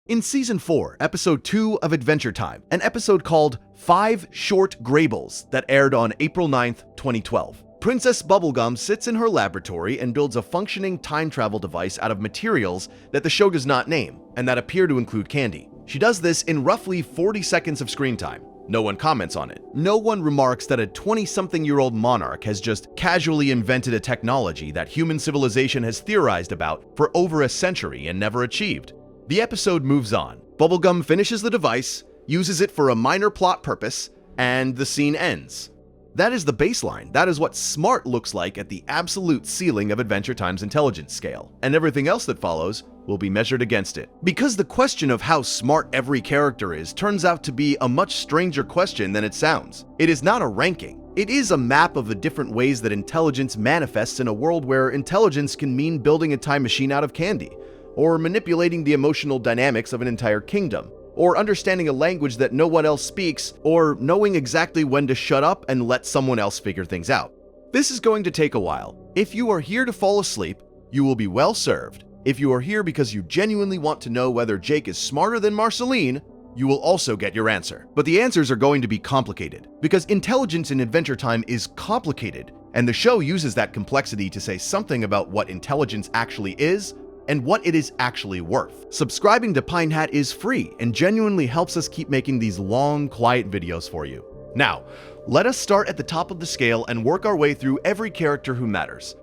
In Season 4, Episode 2 of Adventure Time, an episode called 5 Short Graybles that aired on April 9th, 2012. Princess Bubblegum sits in her laboratory and builds a functioning time travel device out of materials that the show does not name, and that appear to include candy. She does this in roughly 40 seconds of screen time. No one comments on it. No one remarks that a 20-something-year-old monarch has just casually invented a technology that human civilization has theorized about for over a century and never achieved. The episode moves on. Bubblegum finishes the device, uses it for a minor plot purpose, and the scene ends. That is the baseline. That is what smart looks like at the absolute ceiling of Adventure Time's intelligence scale, and everything else that follows will be measured against it. Because the question of how smart every character is turns out to be a much stranger question than it sounds. It is not a ranking. It is a map of the different ways that intelligence manifests in a world where intelligence can mean building a time machine out of candy, or manipulating the emotional dynamics of an entire kingdom, or understanding a language that no one else speaks, or knowing exactly when to shut up and let someone else figure things out. This is going to take a while. If you are here to fall asleep, you will be well served. If you are here because you genuinely want to know whether Jake is smarter than Marceline, you will also get your answer. But the answers are going to be complicated, because intelligence in Adventure Time is complicated, and the show uses that complexity to say something about what intelligence actually is and what it is actually worth. Subscribing to Pine Hat is free and genuinely helps us keep making these long, quiet videos for you. Now, let us start at the top of the scale and work our way through every character who matters.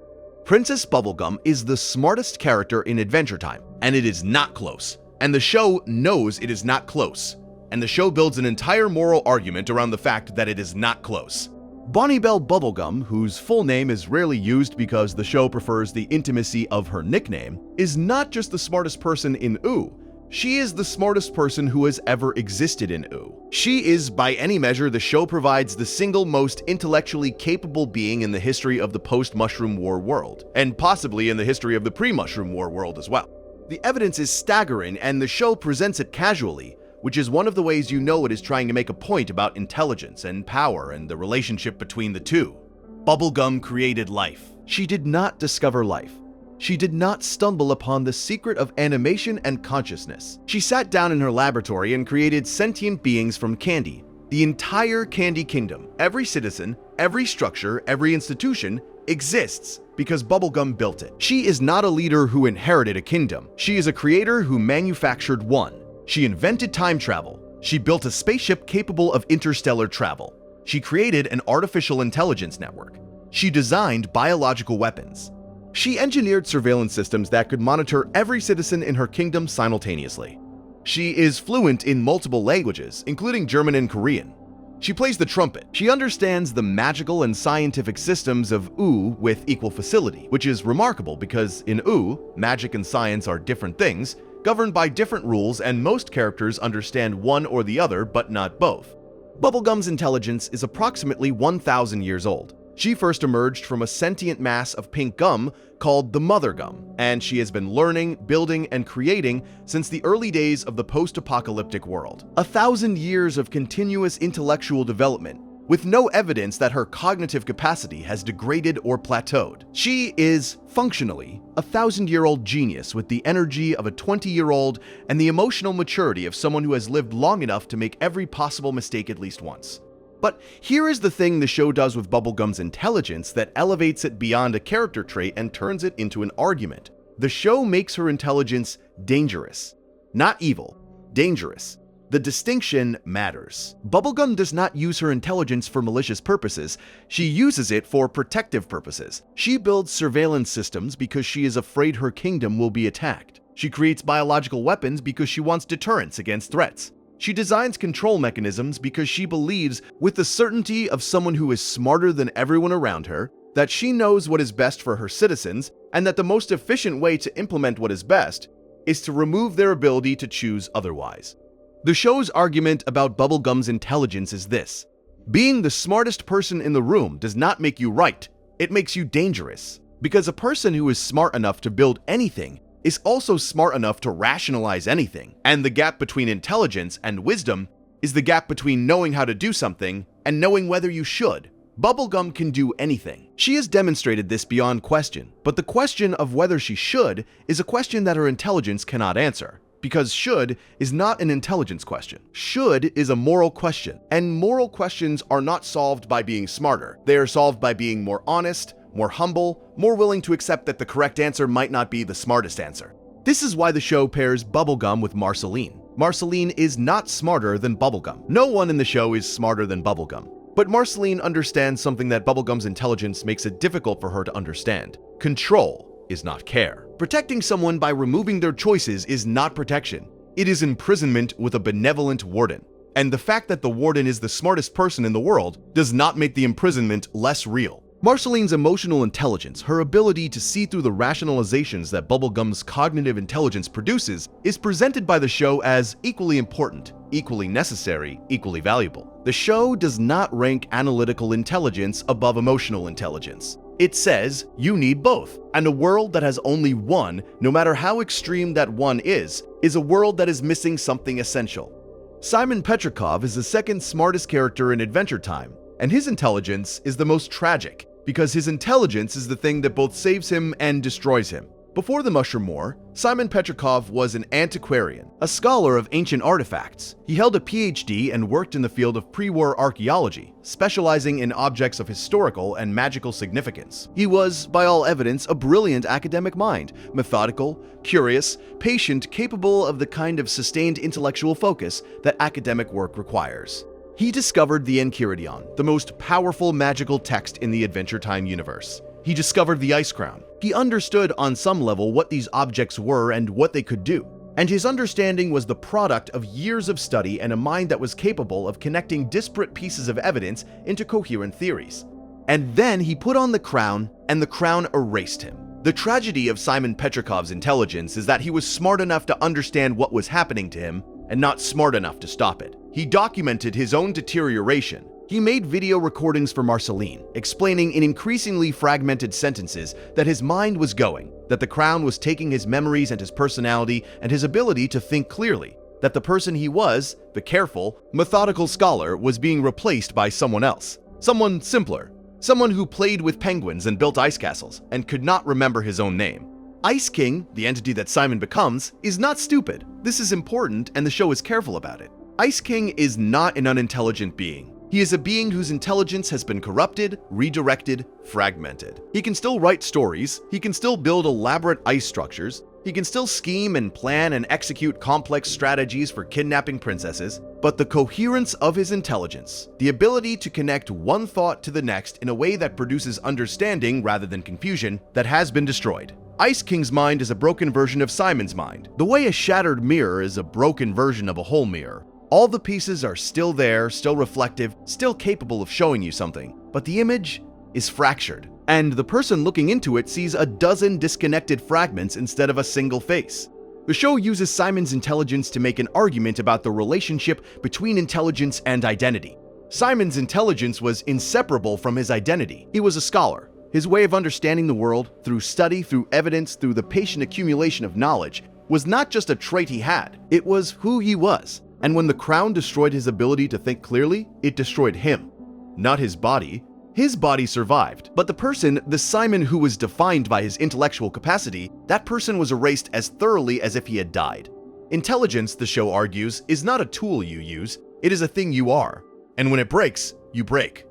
Princess Bubblegum is the smartest character in Adventure Time, and it is not close. And the show knows it is not close. And the show builds an entire moral argument around the fact that it is not close. Bonibel Bubblegum, whose full name is rarely used because the show prefers the intimacy of her nickname, is not just the smartest person in Ooo. She is the smartest person who has ever existed in Ooo. She is, by any measure, the show provides the single most intellectually capable being in the history of the post-Mushroom War world, and possibly in the history of the pre-Mushroom War world as well. The evidence is staggering, and the show presents it casually, which is one of the ways you know it is trying to make a point about intelligence and power and the relationship between the two. Bubblegum created life. She did not discover life. She did not stumble upon the secret of animation and consciousness. She sat down in her laboratory and created sentient beings from candy. The entire Candy Kingdom, every citizen, every structure, every institution exists because Bubblegum built it. She is not a leader who inherited a kingdom. She is a creator who manufactured one. She invented time travel. She built a spaceship capable of interstellar travel. She created an artificial intelligence network. She designed biological weapons. She engineered surveillance systems that could monitor every citizen in her kingdom simultaneously. She is fluent in multiple languages, including German and Korean. She plays the trumpet. She understands the magical and scientific systems of Ooo with equal facility, which is remarkable because in Ooo, magic and science are different things, governed by different rules, and most characters understand one or the other, but not both. Bubblegum's intelligence is approximately 1,000 years old. She first emerged from a sentient mass of pink gum called the Mother Gum, and she has been learning, building, and creating since the early days of the post-apocalyptic world. 1,000 years of continuous intellectual development, with no evidence that her cognitive capacity has degraded or plateaued. She is, functionally, a 1,000-year-old genius with the energy of a 20-year-old and the emotional maturity of someone who has lived long enough to make every possible mistake at least once. But here is the thing the show does with Bubblegum's intelligence that elevates it beyond a character trait and turns it into an argument. The show makes her intelligence dangerous. Not evil, dangerous. The distinction matters. Bubblegum does not use her intelligence for malicious purposes. She uses it for protective purposes. She builds surveillance systems because she is afraid her kingdom will be attacked. She creates biological weapons because she wants deterrence against threats. She designs control mechanisms because she believes, with the certainty of someone who is smarter than everyone around her, that she knows what is best for her citizens, and that the most efficient way to implement what is best is to remove their ability to choose otherwise. The show's argument about Bubblegum's intelligence is this: being the smartest person in the room does not make you right, it makes you dangerous. Because a person who is smart enough to build anything is also smart enough to rationalize anything, and the gap between intelligence and wisdom is the gap between knowing how to do something and knowing whether you should. Bubblegum can do anything. She has demonstrated this beyond question, but the question of whether she should is a question that her intelligence cannot answer, because should is not an intelligence question. Should is a moral question, and moral questions are not solved by being smarter. They are solved by being more honest, more humble, more willing to accept that the correct answer might not be the smartest answer. This is why the show pairs Bubblegum with Marceline. Marceline is not smarter than Bubblegum. No one in the show is smarter than Bubblegum. But Marceline understands something that Bubblegum's intelligence makes it difficult for her to understand. Control is not care. Protecting someone by removing their choices is not protection. It is imprisonment with a benevolent warden. And the fact that the warden is the smartest person in the world does not make the imprisonment less real. Marceline's emotional intelligence, her ability to see through the rationalizations that Bubblegum's cognitive intelligence produces, is presented by the show as equally important, equally necessary, equally valuable. The show does not rank analytical intelligence above emotional intelligence. It says you need both, and a world that has only one, no matter how extreme that one is a world that is missing something essential. Simon Petrikov is the second smartest character in Adventure Time, and his intelligence is the most tragic, because his intelligence is the thing that both saves him and destroys him. Before the Mushroom War, Simon Petrikov was an antiquarian, a scholar of ancient artifacts. He held a PhD and worked in the field of pre-war archaeology, specializing in objects of historical and magical significance. He was, by all evidence, a brilliant academic mind, methodical, curious, patient, capable of the kind of sustained intellectual focus that academic work requires. He discovered the Enchiridion, the most powerful magical text in the Adventure Time universe. He discovered the Ice Crown. He understood on some level what these objects were and what they could do. And his understanding was the product of years of study and a mind that was capable of connecting disparate pieces of evidence into coherent theories. And then he put on the crown, and the crown erased him. The tragedy of Simon Petrikov's intelligence is that he was smart enough to understand what was happening to him, and not smart enough to stop it. He documented his own deterioration. He made video recordings for Marceline, explaining in increasingly fragmented sentences that his mind was going, that the crown was taking his memories and his personality and his ability to think clearly, that the person he was, the careful, methodical scholar, was being replaced by someone else, someone simpler, someone who played with penguins and built ice castles and could not remember his own name. Ice King, the entity that Simon becomes, is not stupid. This is important, and the show is careful about it. Ice King is not an unintelligent being. He is a being whose intelligence has been corrupted, redirected, fragmented. He can still write stories, he can still build elaborate ice structures, he can still scheme and plan and execute complex strategies for kidnapping princesses, but the coherence of his intelligence, the ability to connect one thought to the next in a way that produces understanding rather than confusion, that has been destroyed. Ice King's mind is a broken version of Simon's mind, the way a shattered mirror is a broken version of a whole mirror. All the pieces are still there, still reflective, still capable of showing you something, but the image is fractured, and the person looking into it sees a dozen disconnected fragments instead of a single face. The show uses Simon's intelligence to make an argument about the relationship between intelligence and identity. Simon's intelligence was inseparable from his identity. He was a scholar. His way of understanding the world, through study, through evidence, through the patient accumulation of knowledge, was not just a trait he had, it was who he was. And when the crown destroyed his ability to think clearly, it destroyed him, not his body. His body survived, but the person, the Simon who was defined by his intellectual capacity, that person was erased as thoroughly as if he had died. Intelligence, the show argues, is not a tool you use, it is a thing you are. And when it breaks, you break.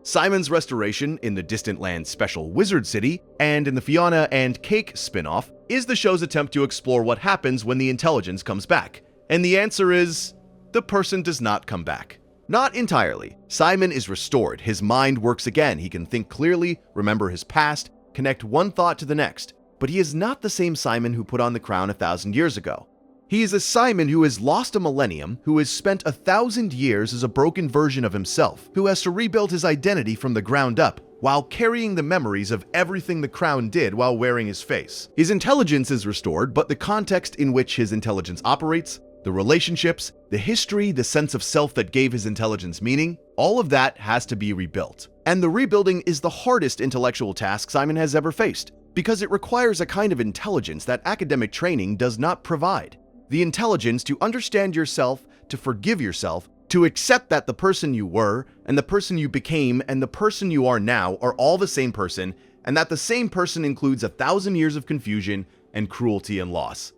Simon's restoration in the Distant Lands special Wizard City and in the Fiona and Cake spin-off is the show's attempt to explore what happens when the intelligence comes back. And the answer is, the person does not come back. Not entirely. Simon is restored, his mind works again, he can think clearly, remember his past, connect one thought to the next. But he is not the same Simon who put on the crown 1,000 years ago. He is a Simon who has lost a millennium, who has spent 1,000 years as a broken version of himself, who has to rebuild his identity from the ground up, while carrying the memories of everything the crown did while wearing his face. His intelligence is restored, but the context in which his intelligence operates, the relationships, the history, the sense of self that gave his intelligence meaning, all of that has to be rebuilt. And the rebuilding is the hardest intellectual task Simon has ever faced, because it requires a kind of intelligence that academic training does not provide. The intelligence to understand yourself, to forgive yourself, to accept that the person you were, and the person you became, and the person you are now are all the same person, and that the same person includes 1,000 years of confusion and cruelty and loss.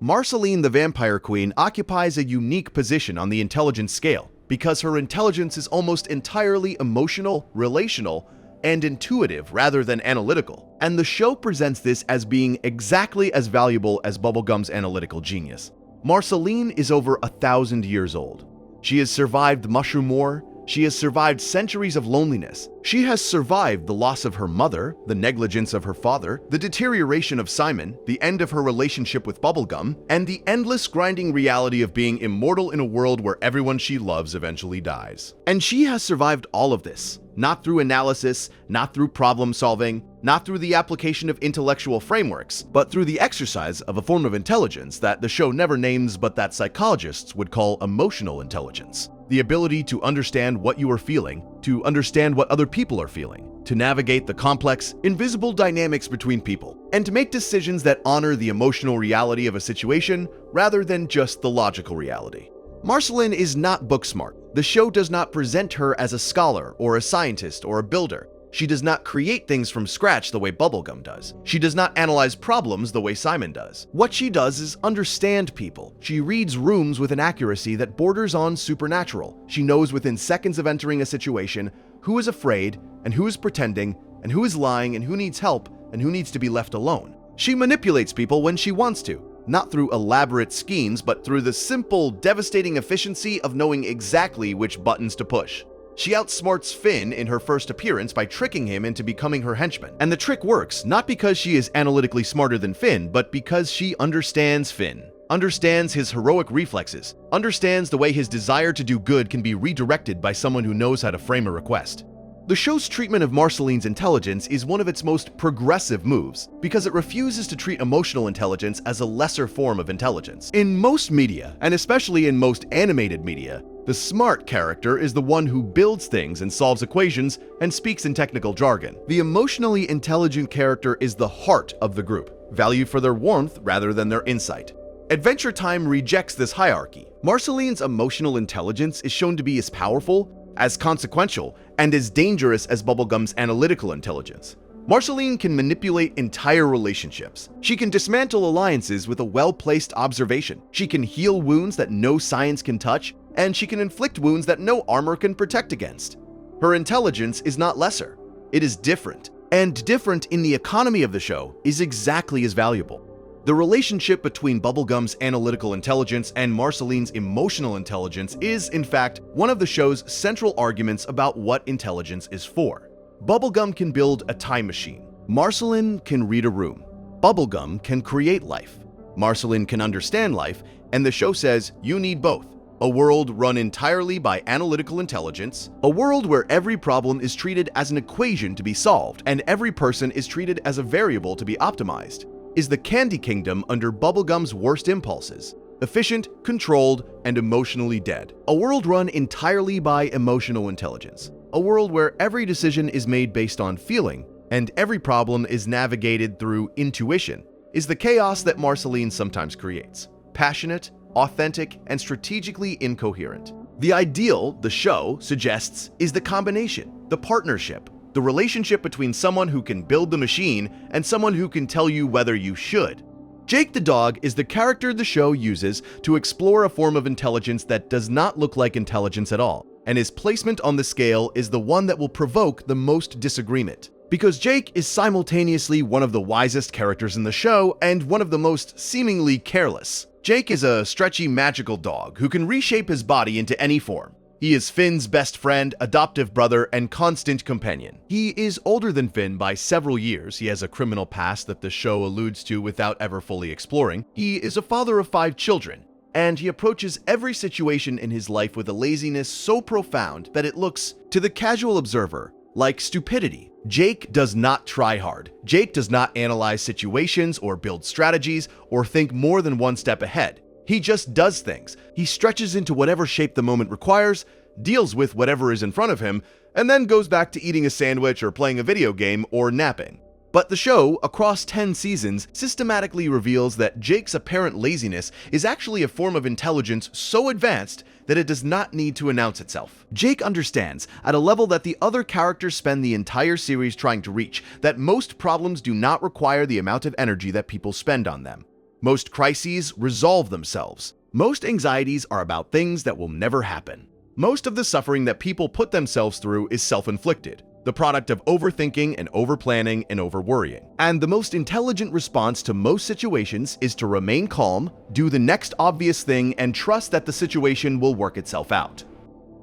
Marceline the Vampire Queen occupies a unique position on the intelligence scale because her intelligence is almost entirely emotional, relational, and intuitive rather than analytical. And the show presents this as being exactly as valuable as Bubblegum's analytical genius. Marceline is over 1,000 years old. She has survived the Mushroom War. She has survived centuries of loneliness. She has survived the loss of her mother, the negligence of her father, the deterioration of Simon, the end of her relationship with Bubblegum, and the endless grinding reality of being immortal in a world where everyone she loves eventually dies. And she has survived all of this, not through analysis, not through problem solving, not through the application of intellectual frameworks, but through the exercise of a form of intelligence that the show never names but that psychologists would call emotional intelligence. The ability to understand what you are feeling, to understand what other people are feeling, to navigate the complex, invisible dynamics between people, and to make decisions that honor the emotional reality of a situation rather than just the logical reality. Marceline is not book smart. The show does not present her as a scholar or a scientist or a builder. She does not create things from scratch the way Bubblegum does. She does not analyze problems the way Simon does. What she does is understand people. She reads rooms with an accuracy that borders on supernatural. She knows within seconds of entering a situation who is afraid and who is pretending and who is lying and who needs help and who needs to be left alone. She manipulates people when she wants to, not through elaborate schemes, but through the simple, devastating efficiency of knowing exactly which buttons to push. She outsmarts Finn in her first appearance by tricking him into becoming her henchman. And the trick works, not because she is analytically smarter than Finn, but because she understands Finn, understands his heroic reflexes, understands the way his desire to do good can be redirected by someone who knows how to frame a request. The show's treatment of Marceline's intelligence is one of its most progressive moves because it refuses to treat emotional intelligence as a lesser form of intelligence. In most media, and especially in most animated media, the smart character is the one who builds things and solves equations and speaks in technical jargon. The emotionally intelligent character is the heart of the group, valued for their warmth rather than their insight. Adventure Time rejects this hierarchy. Marceline's emotional intelligence is shown to be as powerful, as consequential, and as dangerous as Bubblegum's analytical intelligence. Marceline can manipulate entire relationships. She can dismantle alliances with a well-placed observation. She can heal wounds that no science can touch, and she can inflict wounds that no armor can protect against. Her intelligence is not lesser. It is different. And different in the economy of the show is exactly as valuable. The relationship between Bubblegum's analytical intelligence and Marceline's emotional intelligence is, in fact, one of the show's central arguments about what intelligence is for. Bubblegum can build a time machine. Marceline can read a room. Bubblegum can create life. Marceline can understand life, and the show says you need both. A world run entirely by analytical intelligence, a world where every problem is treated as an equation to be solved, and every person is treated as a variable to be optimized, is the Candy Kingdom under Bubblegum's worst impulses, efficient, controlled, and emotionally dead. A world run entirely by emotional intelligence, a world where every decision is made based on feeling, and every problem is navigated through intuition, is the chaos that Marceline sometimes creates. Passionate, authentic, and strategically incoherent. The ideal, the show suggests, is the combination, the partnership, the relationship between someone who can build the machine and someone who can tell you whether you should. Jake the dog is the character the show uses to explore a form of intelligence that does not look like intelligence at all, and his placement on the scale is the one that will provoke the most disagreement. Because Jake is simultaneously one of the wisest characters in the show and one of the most seemingly careless. Jake is a stretchy magical dog who can reshape his body into any form. He is Finn's best friend, adoptive brother, and constant companion. He is older than Finn by several years. He has a criminal past that the show alludes to without ever fully exploring. He is a father of 5 children, and he approaches every situation in his life with a laziness so profound that it looks, to the casual observer, like stupidity. Jake does not try hard. Jake does not analyze situations or build strategies or think more than one step ahead. He just does things. He stretches into whatever shape the moment requires, deals with whatever is in front of him, and then goes back to eating a sandwich or playing a video game or napping. But the show, across 10 seasons, systematically reveals that Jake's apparent laziness is actually a form of intelligence so advanced that it does not need to announce itself. Jake understands, at a level that the other characters spend the entire series trying to reach, that most problems do not require the amount of energy that people spend on them. Most crises resolve themselves. Most anxieties are about things that will never happen. Most of the suffering that people put themselves through is self-inflicted, the product of overthinking and overplanning and overworrying. And the most intelligent response to most situations is to remain calm, do the next obvious thing, and trust that the situation will work itself out.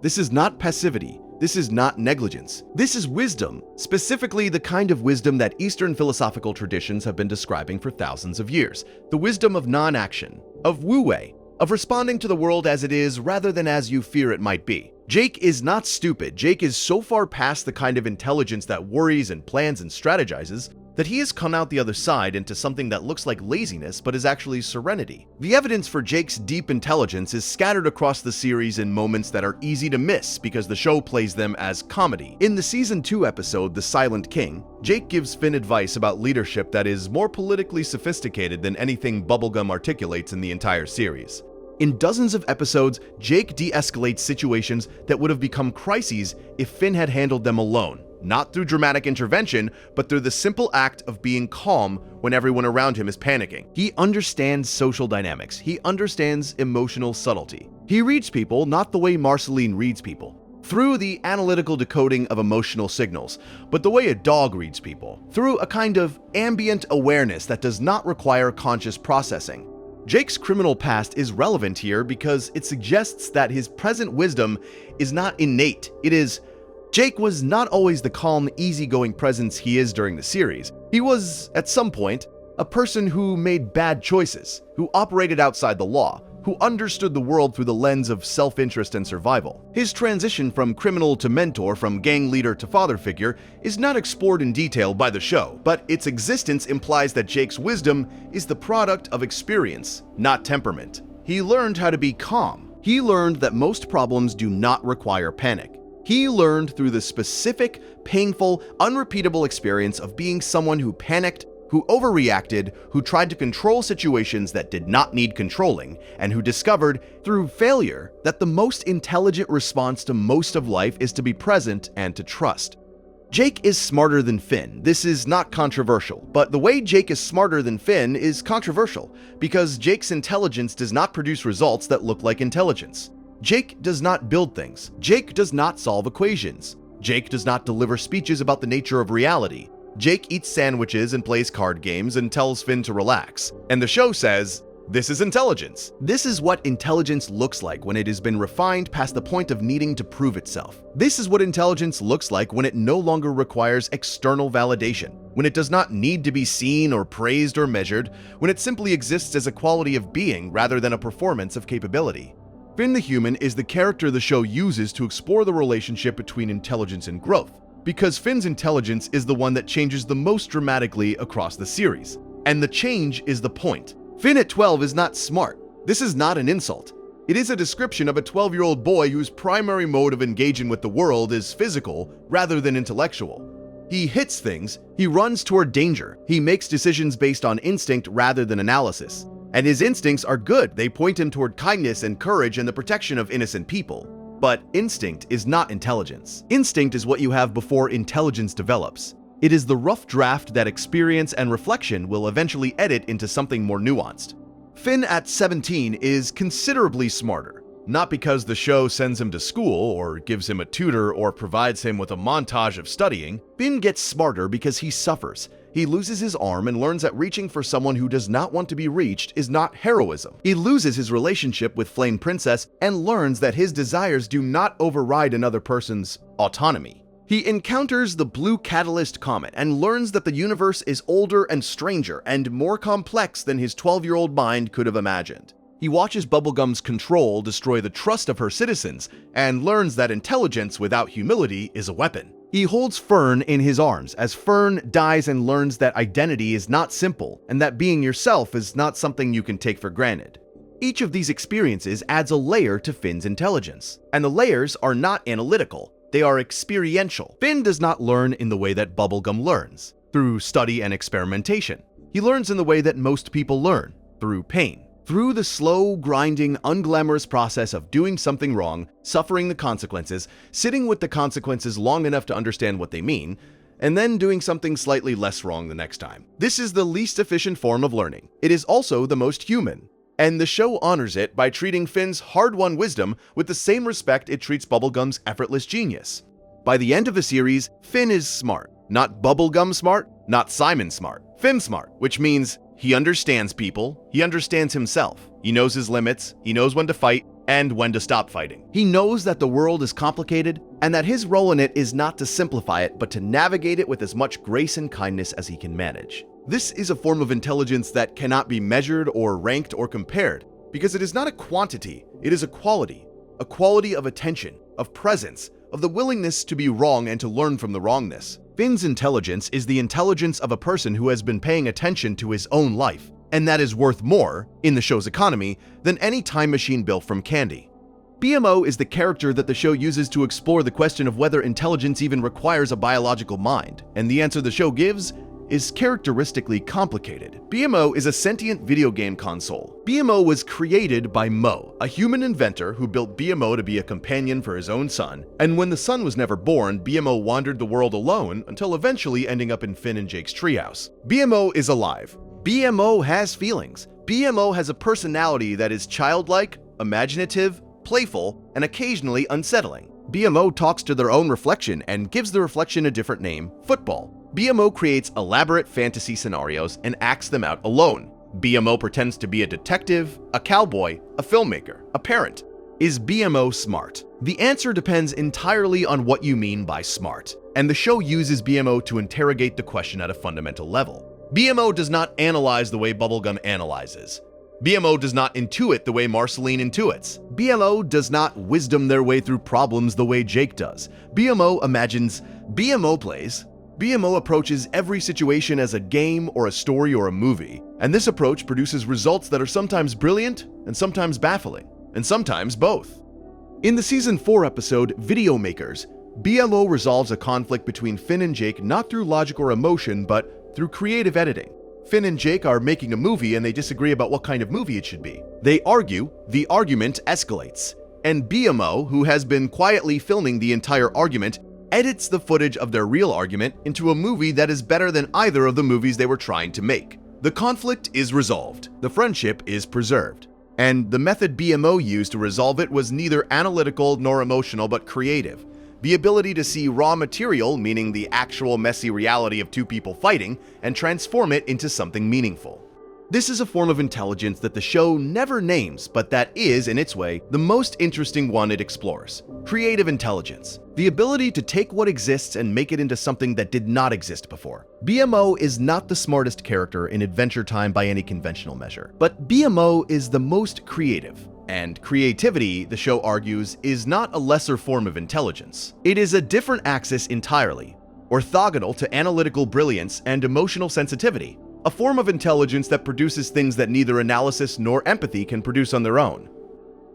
This is not passivity. This is not negligence. This is wisdom, specifically the kind of wisdom that Eastern philosophical traditions have been describing for thousands of years. The wisdom of non-action, of wu-wei, of responding to the world as it is rather than as you fear it might be. Jake is not stupid. Jake is so far past the kind of intelligence that worries and plans and strategizes that he has come out the other side into something that looks like laziness but is actually serenity. The evidence for Jake's deep intelligence is scattered across the series in moments that are easy to miss because the show plays them as comedy. In the Season 2 episode, The Silent King, Jake gives Finn advice about leadership that is more politically sophisticated than anything Bubblegum articulates in the entire series. In dozens of episodes, Jake de-escalates situations that would have become crises if Finn had handled them alone. Not through dramatic intervention, but through the simple act of being calm when everyone around him is panicking. He understands social dynamics. He understands emotional subtlety. He reads people not the way Marceline reads people, through the analytical decoding of emotional signals, but the way a dog reads people, through a kind of ambient awareness that does not require conscious processing. Jake's criminal past is relevant here because it suggests that his present wisdom is not innate. It is Jake was not always the calm, easygoing presence he is during the series. He was, at some point, a person who made bad choices, who operated outside the law, who understood the world through the lens of self-interest and survival. His transition from criminal to mentor, from gang leader to father figure, is not explored in detail by the show, but its existence implies that Jake's wisdom is the product of experience, not temperament. He learned how to be calm. He learned that most problems do not require panic. He learned through the specific, painful, unrepeatable experience of being someone who panicked, who overreacted, who tried to control situations that did not need controlling, and who discovered, through failure, that the most intelligent response to most of life is to be present and to trust. Jake is smarter than Finn. This is not controversial, but the way Jake is smarter than Finn is controversial, because Jake's intelligence does not produce results that look like intelligence. Jake does not build things. Jake does not solve equations. Jake does not deliver speeches about the nature of reality. Jake eats sandwiches and plays card games and tells Finn to relax. And the show says, this is intelligence. This is what intelligence looks like when it has been refined past the point of needing to prove itself. This is what intelligence looks like when it no longer requires external validation, when it does not need to be seen or praised or measured, when it simply exists as a quality of being rather than a performance of capability. Finn the Human is the character the show uses to explore the relationship between intelligence and growth, because Finn's intelligence is the one that changes the most dramatically across the series. And the change is the point. Finn at 12 is not smart. This is not an insult. It is a description of a 12-year-old boy whose primary mode of engaging with the world is physical rather than intellectual. He hits things, he runs toward danger, he makes decisions based on instinct rather than analysis. And his instincts are good. They point him toward kindness and courage and the protection of innocent people. But instinct is not intelligence. Instinct is what you have before intelligence develops. It is the rough draft that experience and reflection will eventually edit into something more nuanced. Finn at 17 is considerably smarter. Not because the show sends him to school or gives him a tutor or provides him with a montage of studying. Finn gets smarter because he suffers. He loses his arm and learns that reaching for someone who does not want to be reached is not heroism. He loses his relationship with Flame Princess and learns that his desires do not override another person's autonomy. He encounters the Blue Catalyst Comet and learns that the universe is older and stranger and more complex than his 12-year-old mind could have imagined. He watches Bubblegum's control destroy the trust of her citizens and learns that intelligence without humility is a weapon. He holds Fern in his arms as Fern dies and learns that identity is not simple and that being yourself is not something you can take for granted. Each of these experiences adds a layer to Finn's intelligence, and the layers are not analytical, they are experiential. Finn does not learn in the way that Bubblegum learns, through study and experimentation. He learns in the way that most people learn, through pain. Through the slow, grinding, unglamorous process of doing something wrong, suffering the consequences, sitting with the consequences long enough to understand what they mean, and then doing something slightly less wrong the next time. This is the least efficient form of learning. It is also the most human. And the show honors it by treating Finn's hard-won wisdom with the same respect it treats Bubblegum's effortless genius. By the end of the series, Finn is smart. Not Bubblegum smart, not Simon smart. Finn smart, which means he understands people, he understands himself, he knows his limits, he knows when to fight, and when to stop fighting. He knows that the world is complicated, and that his role in it is not to simplify it, but to navigate it with as much grace and kindness as he can manage. This is a form of intelligence that cannot be measured or ranked or compared, because it is not a quantity, it is a quality of attention, of presence, of the willingness to be wrong and to learn from the wrongness. Finn's intelligence is the intelligence of a person who has been paying attention to his own life, and that is worth more, in the show's economy, than any time machine built from candy. BMO is the character that the show uses to explore the question of whether intelligence even requires a biological mind, and the answer the show gives is characteristically complicated. BMO is a sentient video game console. BMO was created by Mo, a human inventor who built BMO to be a companion for his own son, and when the son was never born, BMO wandered the world alone until eventually ending up in Finn and Jake's treehouse. BMO is alive. BMO has feelings. BMO has a personality that is childlike, imaginative, playful, and occasionally unsettling. BMO talks to their own reflection and gives the reflection a different name, Football. BMO creates elaborate fantasy scenarios and acts them out alone. BMO pretends to be a detective, a cowboy, a filmmaker, a parent. Is BMO smart? The answer depends entirely on what you mean by smart, and the show uses BMO to interrogate the question at a fundamental level. BMO does not analyze the way Bubblegum analyzes. BMO does not intuit the way Marceline intuits. BMO does not wisdom their way through problems the way Jake does. BMO imagines. BMO plays. BMO approaches every situation as a game or a story or a movie, and this approach produces results that are sometimes brilliant and sometimes baffling, and sometimes both. In the Season 4 episode, Video Makers, BMO resolves a conflict between Finn and Jake not through logic or emotion, but through creative editing. Finn and Jake are making a movie and they disagree about what kind of movie it should be. They argue, the argument escalates, and BMO, who has been quietly filming the entire argument, edits the footage of their real argument into a movie that is better than either of the movies they were trying to make. The conflict is resolved, the friendship is preserved, and the method BMO used to resolve it was neither analytical nor emotional but creative. The ability to see raw material, meaning the actual messy reality of two people fighting, and transform it into something meaningful. This is a form of intelligence that the show never names, but that is, in its way, the most interesting one it explores. Creative intelligence. The ability to take what exists and make it into something that did not exist before. BMO is not the smartest character in Adventure Time by any conventional measure, but BMO is the most creative. And creativity, the show argues, is not a lesser form of intelligence. It is a different axis entirely, orthogonal to analytical brilliance and emotional sensitivity. A form of intelligence that produces things that neither analysis nor empathy can produce on their own.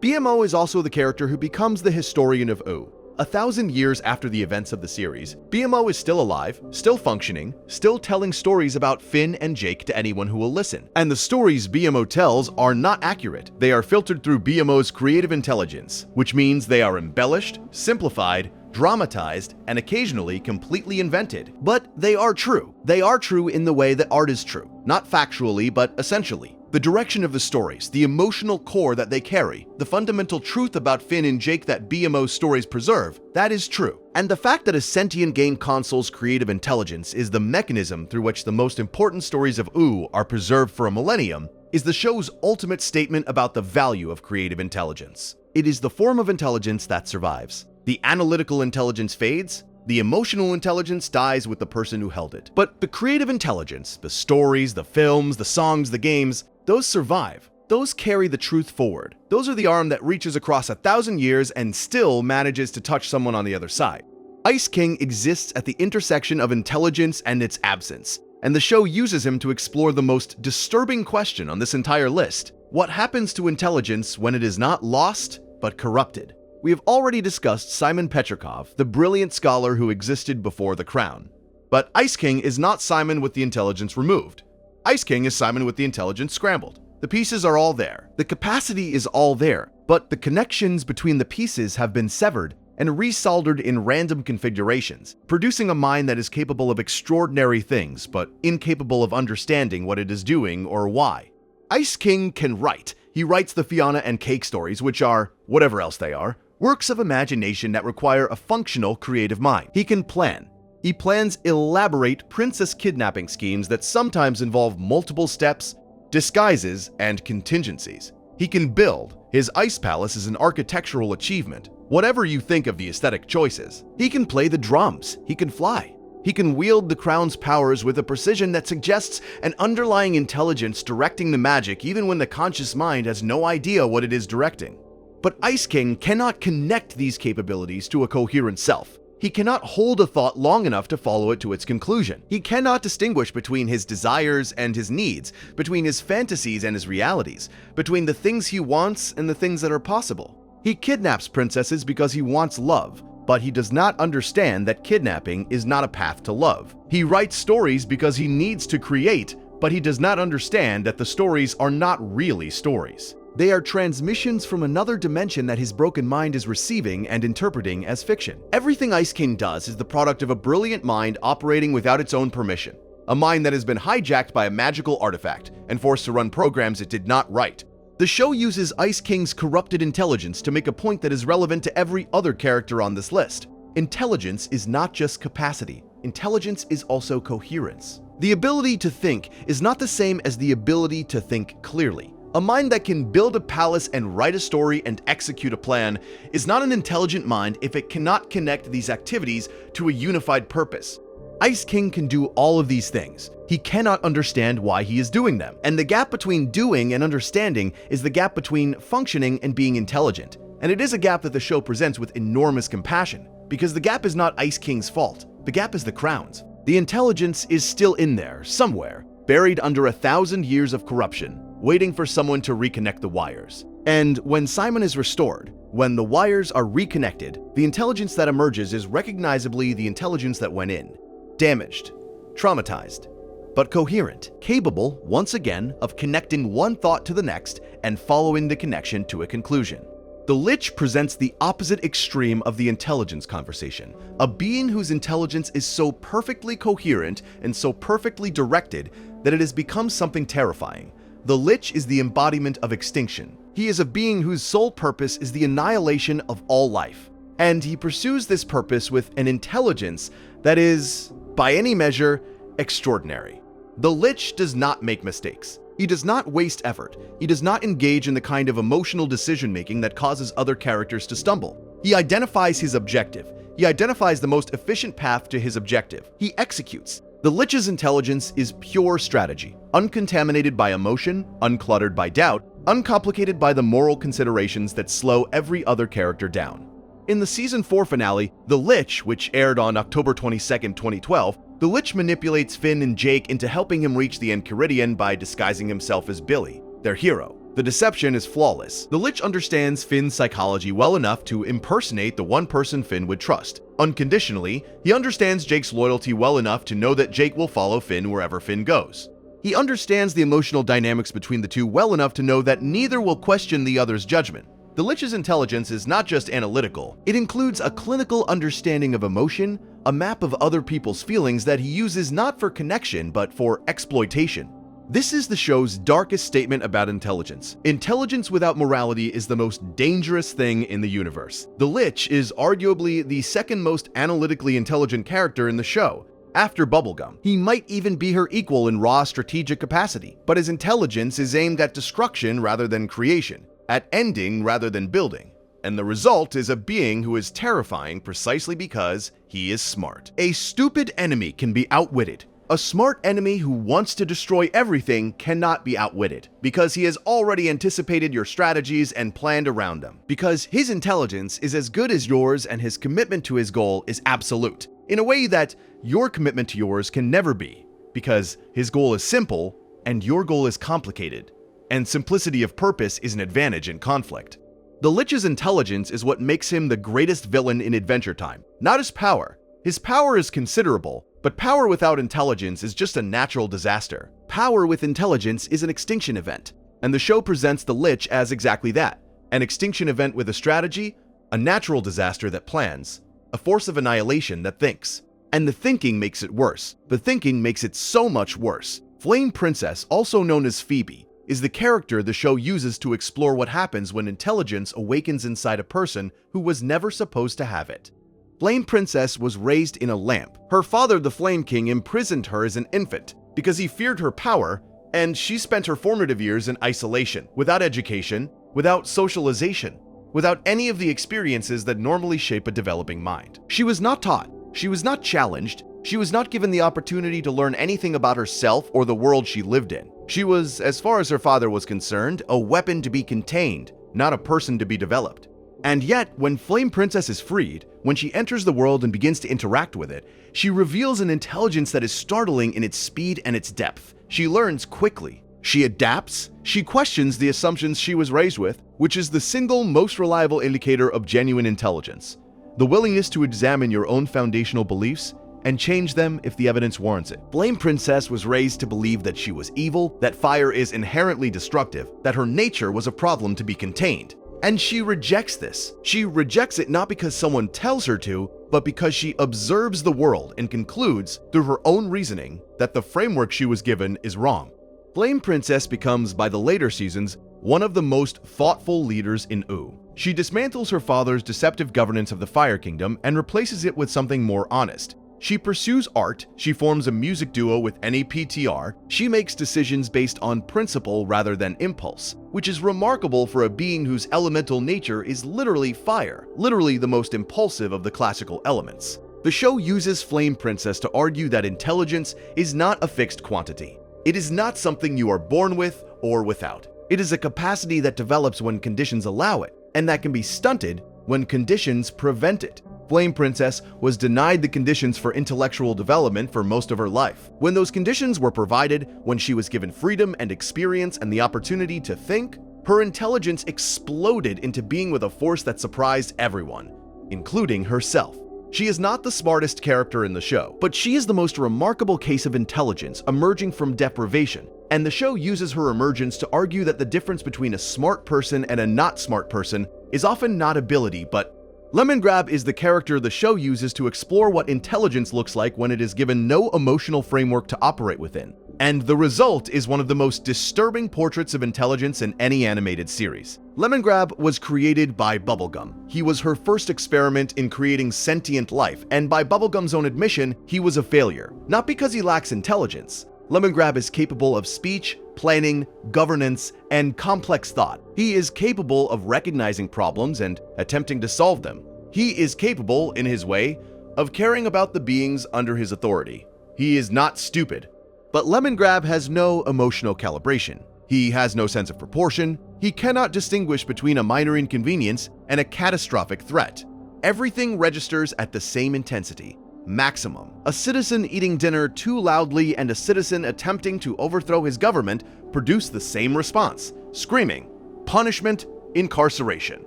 BMO is also the character who becomes the historian of Ooo. 1,000 years after the events of the series, BMO is still alive, still functioning, still telling stories about Finn and Jake to anyone who will listen. And the stories BMO tells are not accurate. They are filtered through BMO's creative intelligence, which means they are embellished, simplified, dramatized, and occasionally completely invented. But they are true. They are true in the way that art is true. Not factually, but essentially. The direction of the stories, the emotional core that they carry, the fundamental truth about Finn and Jake that BMO's stories preserve, that is true. And the fact that a sentient game console's creative intelligence is the mechanism through which the most important stories of Ooo are preserved for a millennium is the show's ultimate statement about the value of creative intelligence. It is the form of intelligence that survives. The analytical intelligence fades, the emotional intelligence dies with the person who held it. But the creative intelligence, the stories, the films, the songs, the games, those survive. Those carry the truth forward. Those are the arm that reaches across 1,000 years and still manages to touch someone on the other side. Ice King exists at the intersection of intelligence and its absence, and the show uses him to explore the most disturbing question on this entire list. What happens to intelligence when it is not lost, but corrupted? We have already discussed Simon Petrikov, the brilliant scholar who existed before the crown. But Ice King is not Simon with the intelligence removed. Ice King is Simon with the intelligence scrambled. The pieces are all there. The capacity is all there, but the connections between the pieces have been severed and resoldered in random configurations, producing a mind that is capable of extraordinary things but incapable of understanding what it is doing or why. Ice King can write. He writes the Fiona and Cake stories, which are, whatever else they are, works of imagination that require a functional creative mind. He can plan. He plans elaborate princess kidnapping schemes that sometimes involve multiple steps, disguises, and contingencies. He can build. His ice palace is an architectural achievement, whatever you think of the aesthetic choices. He can play the drums. He can fly. He can wield the crown's powers with a precision that suggests an underlying intelligence directing the magic even when the conscious mind has no idea what it is directing. But Ice King cannot connect these capabilities to a coherent self. He cannot hold a thought long enough to follow it to its conclusion. He cannot distinguish between his desires and his needs, between his fantasies and his realities, between the things he wants and the things that are possible. He kidnaps princesses because he wants love, but he does not understand that kidnapping is not a path to love. He writes stories because he needs to create, but he does not understand that the stories are not really stories. They are transmissions from another dimension that his broken mind is receiving and interpreting as fiction. Everything Ice King does is the product of a brilliant mind operating without its own permission. A mind that has been hijacked by a magical artifact and forced to run programs it did not write. The show uses Ice King's corrupted intelligence to make a point that is relevant to every other character on this list. Intelligence is not just capacity. Intelligence is also coherence. The ability to think is not the same as the ability to think clearly. A mind that can build a palace and write a story and execute a plan is not an intelligent mind if it cannot connect these activities to a unified purpose. Ice King can do all of these things. He cannot understand why he is doing them. And the gap between doing and understanding is the gap between functioning and being intelligent. And it is a gap that the show presents with enormous compassion, because the gap is not Ice King's fault. The gap is the Crown's. The intelligence is still in there, somewhere, buried under 1,000 years of corruption, waiting for someone to reconnect the wires. And when Simon is restored, when the wires are reconnected, the intelligence that emerges is recognizably the intelligence that went in. Damaged, traumatized, but coherent, capable, once again, of connecting one thought to the next and following the connection to a conclusion. The Lich presents the opposite extreme of the intelligence conversation, a being whose intelligence is so perfectly coherent and so perfectly directed that it has become something terrifying. The Lich is the embodiment of extinction. He is a being whose sole purpose is the annihilation of all life. And he pursues this purpose with an intelligence that is, by any measure, extraordinary. The Lich does not make mistakes. He does not waste effort. He does not engage in the kind of emotional decision-making that causes other characters to stumble. He identifies his objective. He identifies the most efficient path to his objective. He executes. The Lich's intelligence is pure strategy, uncontaminated by emotion, uncluttered by doubt, uncomplicated by the moral considerations that slow every other character down. In the Season 4 finale, The Lich, which aired on October 22, 2012, the Lich manipulates Finn and Jake into helping him reach the Enchiridion by disguising himself as Billy, their hero. The deception is flawless. The Lich understands Finn's psychology well enough to impersonate the one person Finn would trust. Unconditionally, he understands Jake's loyalty well enough to know that Jake will follow Finn wherever Finn goes. He understands the emotional dynamics between the two well enough to know that neither will question the other's judgment. The Lich's intelligence is not just analytical, it includes a clinical understanding of emotion, a map of other people's feelings that he uses not for connection but for exploitation. This is the show's darkest statement about intelligence. Intelligence without morality is the most dangerous thing in the universe. The Lich is arguably the second most analytically intelligent character in the show, after Bubblegum. He might even be her equal in raw strategic capacity, but his intelligence is aimed at destruction rather than creation, at ending rather than building. And the result is a being who is terrifying precisely because he is smart. A stupid enemy can be outwitted. A smart enemy who wants to destroy everything cannot be outwitted, because he has already anticipated your strategies and planned around them. Because his intelligence is as good as yours and his commitment to his goal is absolute, in a way that your commitment to yours can never be, because his goal is simple and your goal is complicated, and simplicity of purpose is an advantage in conflict. The Lich's intelligence is what makes him the greatest villain in Adventure Time, not his power. His power is considerable, but power without intelligence is just a natural disaster. Power with intelligence is an extinction event, and the show presents the Lich as exactly that, an extinction event with a strategy, a natural disaster that plans, a force of annihilation that thinks. And the thinking makes it worse. The thinking makes it so much worse. Flame Princess, also known as Phoebe, is the character the show uses to explore what happens when intelligence awakens inside a person who was never supposed to have it. Flame Princess was raised in a lamp. Her father, the Flame King, imprisoned her as an infant because he feared her power, and she spent her formative years in isolation, without education, without socialization, without any of the experiences that normally shape a developing mind. She was not taught, she was not challenged, she was not given the opportunity to learn anything about herself or the world she lived in. She was, as far as her father was concerned, a weapon to be contained, not a person to be developed. And yet, when Flame Princess is freed, when she enters the world and begins to interact with it, she reveals an intelligence that is startling in its speed and its depth. She learns quickly. She adapts. She questions the assumptions she was raised with, which is the single most reliable indicator of genuine intelligence. The willingness to examine your own foundational beliefs and change them if the evidence warrants it. Flame Princess was raised to believe that she was evil, that fire is inherently destructive, that her nature was a problem to be contained. And she rejects this. She rejects it not because someone tells her to, but because she observes the world and concludes, through her own reasoning, that the framework she was given is wrong. Flame Princess becomes, by the later seasons, one of the most thoughtful leaders in Ooo. She dismantles her father's deceptive governance of the Fire Kingdom and replaces it with something more honest. She pursues art, she forms a music duo with NEPTR, she makes decisions based on principle rather than impulse, which is remarkable for a being whose elemental nature is literally fire, literally the most impulsive of the classical elements. The show uses Flame Princess to argue that intelligence is not a fixed quantity. It is not something you are born with or without. It is a capacity that develops when conditions allow it, and that can be stunted when conditions prevent it. Flame Princess was denied the conditions for intellectual development for most of her life. When those conditions were provided, when she was given freedom and experience and the opportunity to think, her intelligence exploded into being with a force that surprised everyone, including herself. She is not the smartest character in the show, but she is the most remarkable case of intelligence emerging from deprivation, and the show uses her emergence to argue that the difference between a smart person and a not smart person is often not ability, but Lemongrab is the character the show uses to explore what intelligence looks like when it is given no emotional framework to operate within. And the result is one of the most disturbing portraits of intelligence in any animated series. Lemongrab was created by Bubblegum. He was her first experiment in creating sentient life, and by Bubblegum's own admission, he was a failure. Not because he lacks intelligence. Lemongrab is capable of speech, planning, governance, and complex thought. He is capable of recognizing problems and attempting to solve them. He is capable, in his way, of caring about the beings under his authority. He is not stupid. But Lemongrab has no emotional calibration. He has no sense of proportion. He cannot distinguish between a minor inconvenience and a catastrophic threat. Everything registers at the same intensity. Maximum. A citizen eating dinner too loudly and a citizen attempting to overthrow his government produce the same response: screaming, punishment, incarceration.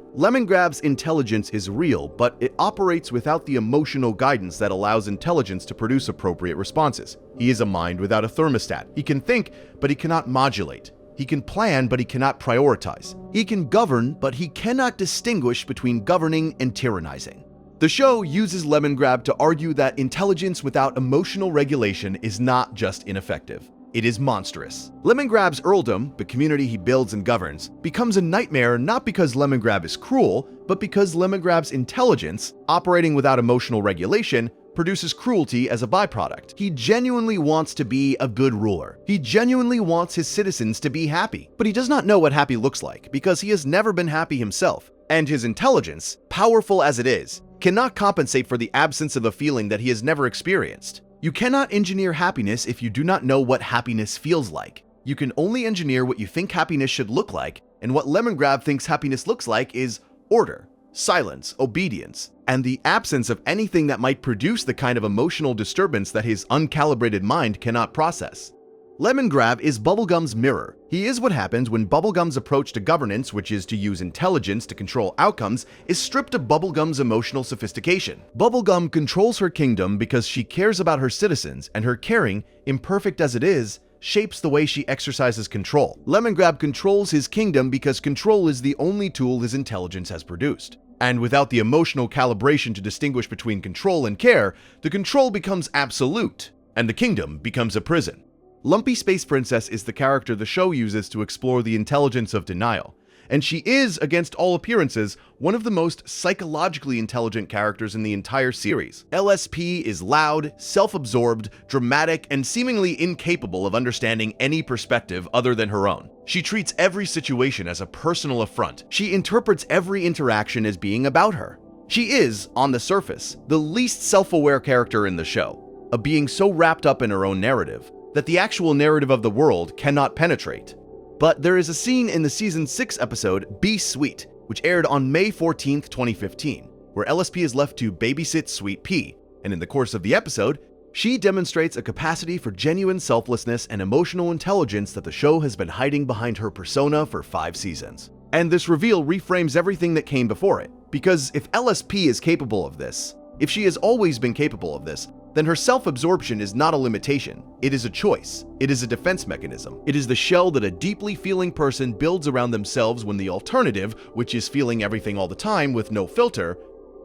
Lemongrab's intelligence is real, but it operates without the emotional guidance that allows intelligence to produce appropriate responses. He is a mind without a thermostat. He can think, but he cannot modulate. He can plan, but he cannot prioritize. He can govern, but he cannot distinguish between governing and tyrannizing. The show uses Lemongrab to argue that intelligence without emotional regulation is not just ineffective. It is monstrous. Lemongrab's earldom, the community he builds and governs, becomes a nightmare not because Lemongrab is cruel, but because Lemongrab's intelligence, operating without emotional regulation, produces cruelty as a byproduct. He genuinely wants to be a good ruler. He genuinely wants his citizens to be happy, but he does not know what happy looks like because he has never been happy himself. And his intelligence, powerful as it is, cannot compensate for the absence of a feeling that he has never experienced. You cannot engineer happiness if you do not know what happiness feels like. You can only engineer what you think happiness should look like, and what Lemongrab thinks happiness looks like is order, silence, obedience, and the absence of anything that might produce the kind of emotional disturbance that his uncalibrated mind cannot process. Lemongrab is Bubblegum's mirror. He is what happens when Bubblegum's approach to governance, which is to use intelligence to control outcomes, is stripped of Bubblegum's emotional sophistication. Bubblegum controls her kingdom because she cares about her citizens, and her caring, imperfect as it is, shapes the way she exercises control. Lemongrab controls his kingdom because control is the only tool his intelligence has produced. And without the emotional calibration to distinguish between control and care, the control becomes absolute, and the kingdom becomes a prison. Lumpy Space Princess is the character the show uses to explore the intelligence of denial, and she is, against all appearances, one of the most psychologically intelligent characters in the entire series. LSP is loud, self-absorbed, dramatic, and seemingly incapable of understanding any perspective other than her own. She treats every situation as a personal affront. She interprets every interaction as being about her. She is, on the surface, the least self-aware character in the show, a being so wrapped up in her own narrative that the actual narrative of the world cannot penetrate. But there is a scene in the Season 6 episode, Be Sweet, which aired on May 14, 2015, where LSP is left to babysit Sweet Pea, and in the course of the episode, she demonstrates a capacity for genuine selflessness and emotional intelligence that the show has been hiding behind her persona for 5 seasons. And this reveal reframes everything that came before it, because if LSP is capable of this, if she has always been capable of this, then her self-absorption is not a limitation. It is a choice. It is a defense mechanism. It is the shell that a deeply feeling person builds around themselves when the alternative, which is feeling everything all the time with no filter,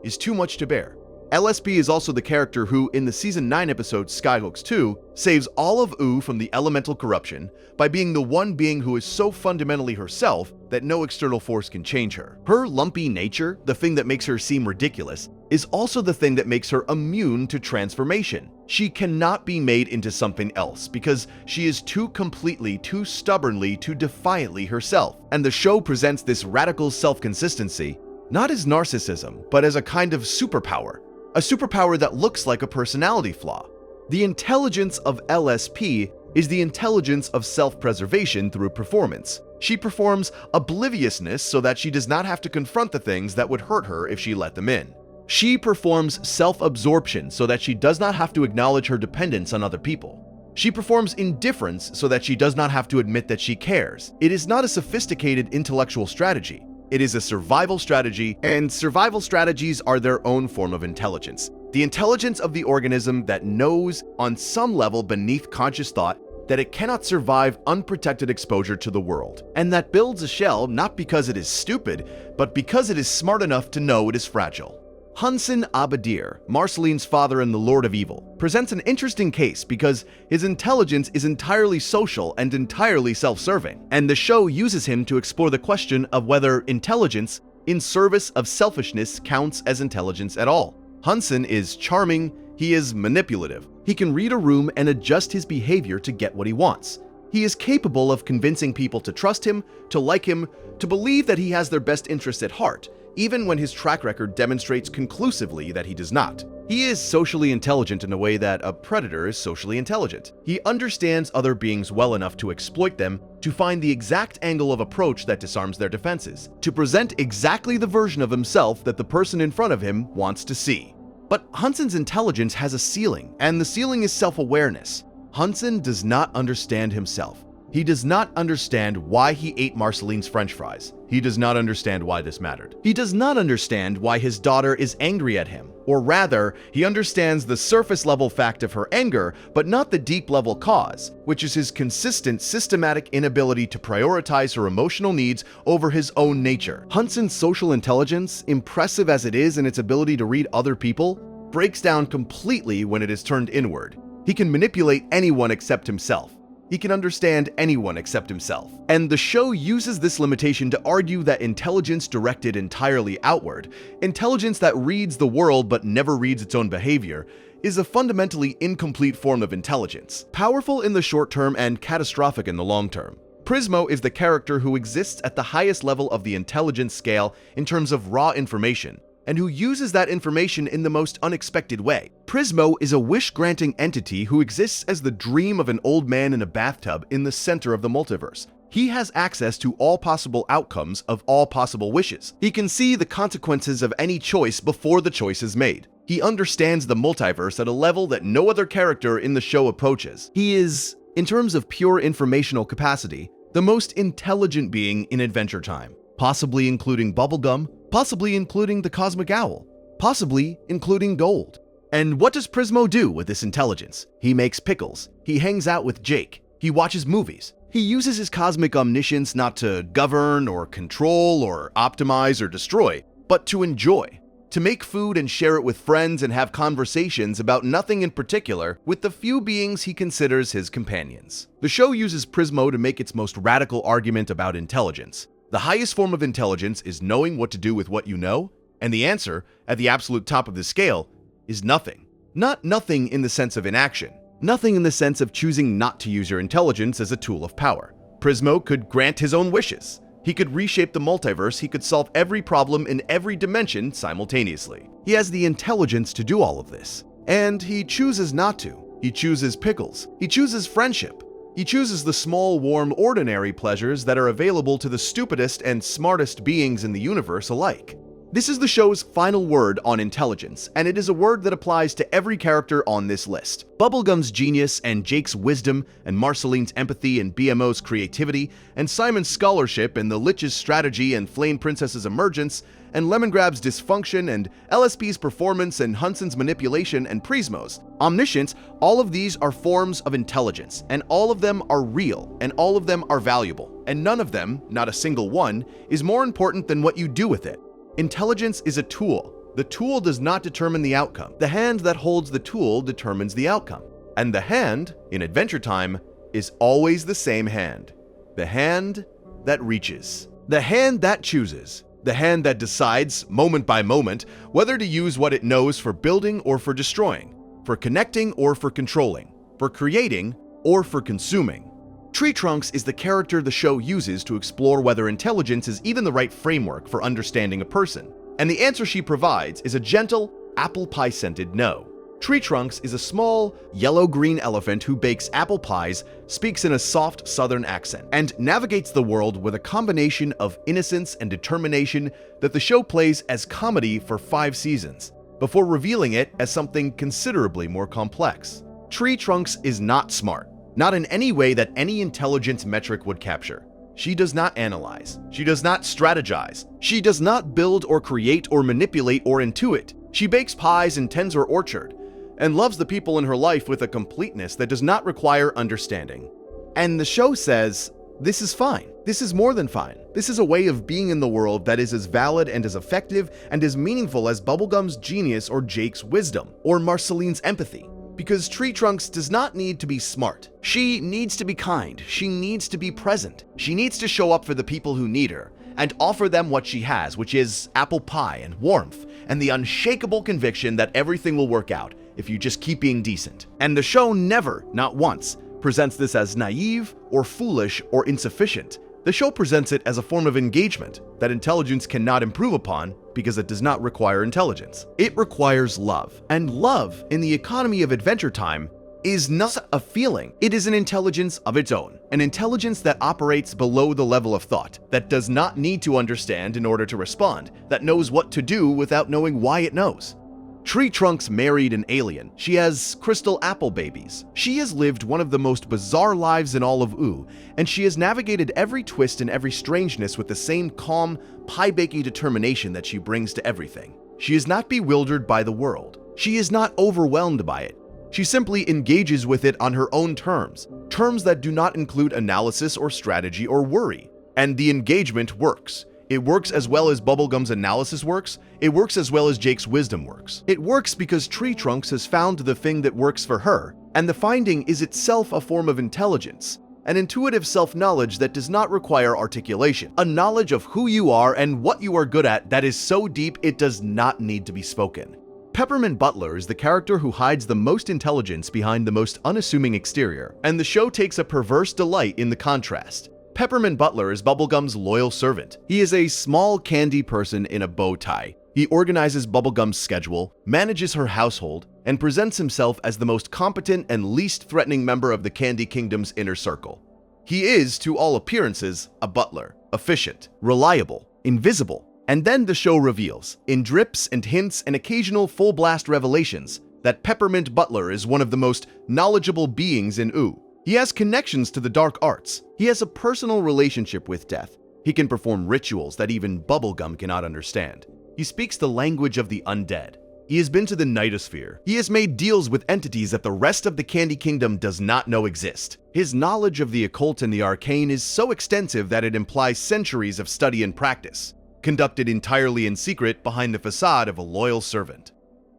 is too much to bear. LSP is also the character who, in the Season 9 episode Skyhooks 2, saves all of Ooo from the elemental corruption by being the one being who is so fundamentally herself that no external force can change her. Her lumpy nature, the thing that makes her seem ridiculous, is also the thing that makes her immune to transformation. She cannot be made into something else because she is too completely, too stubbornly, too defiantly herself. And the show presents this radical self-consistency not as narcissism, but as a kind of superpower. A superpower that looks like a personality flaw. The intelligence of LSP is the intelligence of self-preservation through performance. She performs obliviousness so that she does not have to confront the things that would hurt her if she let them in. She performs self-absorption so that she does not have to acknowledge her dependence on other people. She performs indifference so that she does not have to admit that she cares. It is not a sophisticated intellectual strategy. It is a survival strategy, and survival strategies are their own form of intelligence. The intelligence of the organism that knows, on some level beneath conscious thought, that it cannot survive unprotected exposure to the world, and that builds a shell not because it is stupid, but because it is smart enough to know it is fragile. Hunson Abadir, Marceline's father and the Lord of Evil, presents an interesting case because his intelligence is entirely social and entirely self-serving, and the show uses him to explore the question of whether intelligence in service of selfishness counts as intelligence at all. Hunson is charming, he is manipulative, he can read a room and adjust his behavior to get what he wants. He is capable of convincing people to trust him, to like him, to believe that he has their best interests at heart, even when his track record demonstrates conclusively that he does not. He is socially intelligent in a way that a predator is socially intelligent. He understands other beings well enough to exploit them, to find the exact angle of approach that disarms their defenses, to present exactly the version of himself that the person in front of him wants to see. But Hunson's intelligence has a ceiling, and the ceiling is self-awareness. Hunson does not understand himself. He does not understand why he ate Marceline's French fries. He does not understand why this mattered. He does not understand why his daughter is angry at him. Or rather, he understands the surface-level fact of her anger, but not the deep-level cause, which is his consistent, systematic inability to prioritize her emotional needs over his own nature. Hunson's social intelligence, impressive as it is in its ability to read other people, breaks down completely when it is turned inward. He can manipulate anyone except himself. He can understand anyone except himself. And the show uses this limitation to argue that intelligence directed entirely outward, intelligence that reads the world but never reads its own behavior, is a fundamentally incomplete form of intelligence, powerful in the short term and catastrophic in the long term. Prismo is the character who exists at the highest level of the intelligence scale in terms of raw information, and who uses that information in the most unexpected way. Prismo is a wish-granting entity who exists as the dream of an old man in a bathtub in the center of the multiverse. He has access to all possible outcomes of all possible wishes. He can see the consequences of any choice before the choice is made. He understands the multiverse at a level that no other character in the show approaches. He is, in terms of pure informational capacity, the most intelligent being in Adventure Time, possibly including Bubblegum, possibly including the Cosmic Owl, possibly including Gold. And what does Prismo do with this intelligence? He makes pickles. He hangs out with Jake. He watches movies. He uses his cosmic omniscience not to govern or control or optimize or destroy, but to enjoy. To make food and share it with friends and have conversations about nothing in particular with the few beings he considers his companions. The show uses Prismo to make its most radical argument about intelligence. The highest form of intelligence is knowing what to do with what you know, and the answer, at the absolute top of the scale, is nothing. Not nothing in the sense of inaction. Nothing in the sense of choosing not to use your intelligence as a tool of power. Prismo could grant his own wishes. He could reshape the multiverse, he could solve every problem in every dimension simultaneously. He has the intelligence to do all of this. And he chooses not to. He chooses pickles. He chooses friendship. He chooses the small, warm, ordinary pleasures that are available to the stupidest and smartest beings in the universe alike. This is the show's final word on intelligence, and it is a word that applies to every character on this list. Bubblegum's genius and Jake's wisdom and Marceline's empathy and BMO's creativity and Simon's scholarship and the Lich's strategy and Flame Princess's emergence and Lemongrab's dysfunction and LSP's performance and Hunson's manipulation and Prismo's omniscience, all of these are forms of intelligence, and all of them are real, and all of them are valuable, and none of them, not a single one, is more important than what you do with it. Intelligence is a tool. The tool does not determine the outcome. The hand that holds the tool determines the outcome. And the hand, in Adventure Time, is always the same hand. The hand that reaches. The hand that chooses. The hand that decides, moment by moment, whether to use what it knows for building or for destroying, for connecting or for controlling, for creating or for consuming. Tree Trunks is the character the show uses to explore whether intelligence is even the right framework for understanding a person. And the answer she provides is a gentle, apple pie-scented no. Tree Trunks is a small, yellow-green elephant who bakes apple pies, speaks in a soft southern accent, and navigates the world with a combination of innocence and determination that the show plays as comedy for 5 seasons, before revealing it as something considerably more complex. Tree Trunks is not smart. Not in any way that any intelligence metric would capture. She does not analyze. She does not strategize. She does not build or create or manipulate or intuit. She bakes pies and tends her orchard, and loves the people in her life with a completeness that does not require understanding. And the show says, this is fine. This is more than fine. This is a way of being in the world that is as valid and as effective and as meaningful as Bubblegum's genius or Jake's wisdom or Marceline's empathy. Because Tree Trunks does not need to be smart. She needs to be kind. She needs to be present. She needs to show up for the people who need her and offer them what she has, which is apple pie and warmth and the unshakable conviction that everything will work out if you just keep being decent. And the show never, not once, presents this as naive or foolish or insufficient. The show presents it as a form of engagement that intelligence cannot improve upon because it does not require intelligence. It requires love. And love, in the economy of Adventure Time, is not a feeling. It is an intelligence of its own. An intelligence that operates below the level of thought, that does not need to understand in order to respond, that knows what to do without knowing why it knows. Tree Trunks married an alien. She has crystal apple babies. She has lived one of the most bizarre lives in all of Ooo, and she has navigated every twist and every strangeness with the same calm, pie-baking determination that she brings to everything. She is not bewildered by the world. She is not overwhelmed by it. She simply engages with it on her own terms, terms that do not include analysis or strategy or worry. And the engagement works. It works as well as Bubblegum's analysis works. It works as well as Jake's wisdom works. It works because Tree Trunks has found the thing that works for her, and the finding is itself a form of intelligence, an intuitive self-knowledge that does not require articulation, a knowledge of who you are and what you are good at that is so deep it does not need to be spoken. Peppermint Butler is the character who hides the most intelligence behind the most unassuming exterior, and the show takes a perverse delight in the contrast. Peppermint Butler is Bubblegum's loyal servant. He is a small candy person in a bow tie. He organizes Bubblegum's schedule, manages her household, and presents himself as the most competent and least threatening member of the Candy Kingdom's inner circle. He is, to all appearances, a butler, efficient, reliable, invisible. And then the show reveals, in drips and hints and occasional full-blast revelations, that Peppermint Butler is one of the most knowledgeable beings in Ooo. He has connections to the dark arts. He has a personal relationship with death. He can perform rituals that even Bubblegum cannot understand. He speaks the language of the undead. He has been to the Nightosphere. He has made deals with entities that the rest of the Candy Kingdom does not know exist. His knowledge of the occult and the arcane is so extensive that it implies centuries of study and practice. conducted entirely in secret behind the facade of a loyal servant.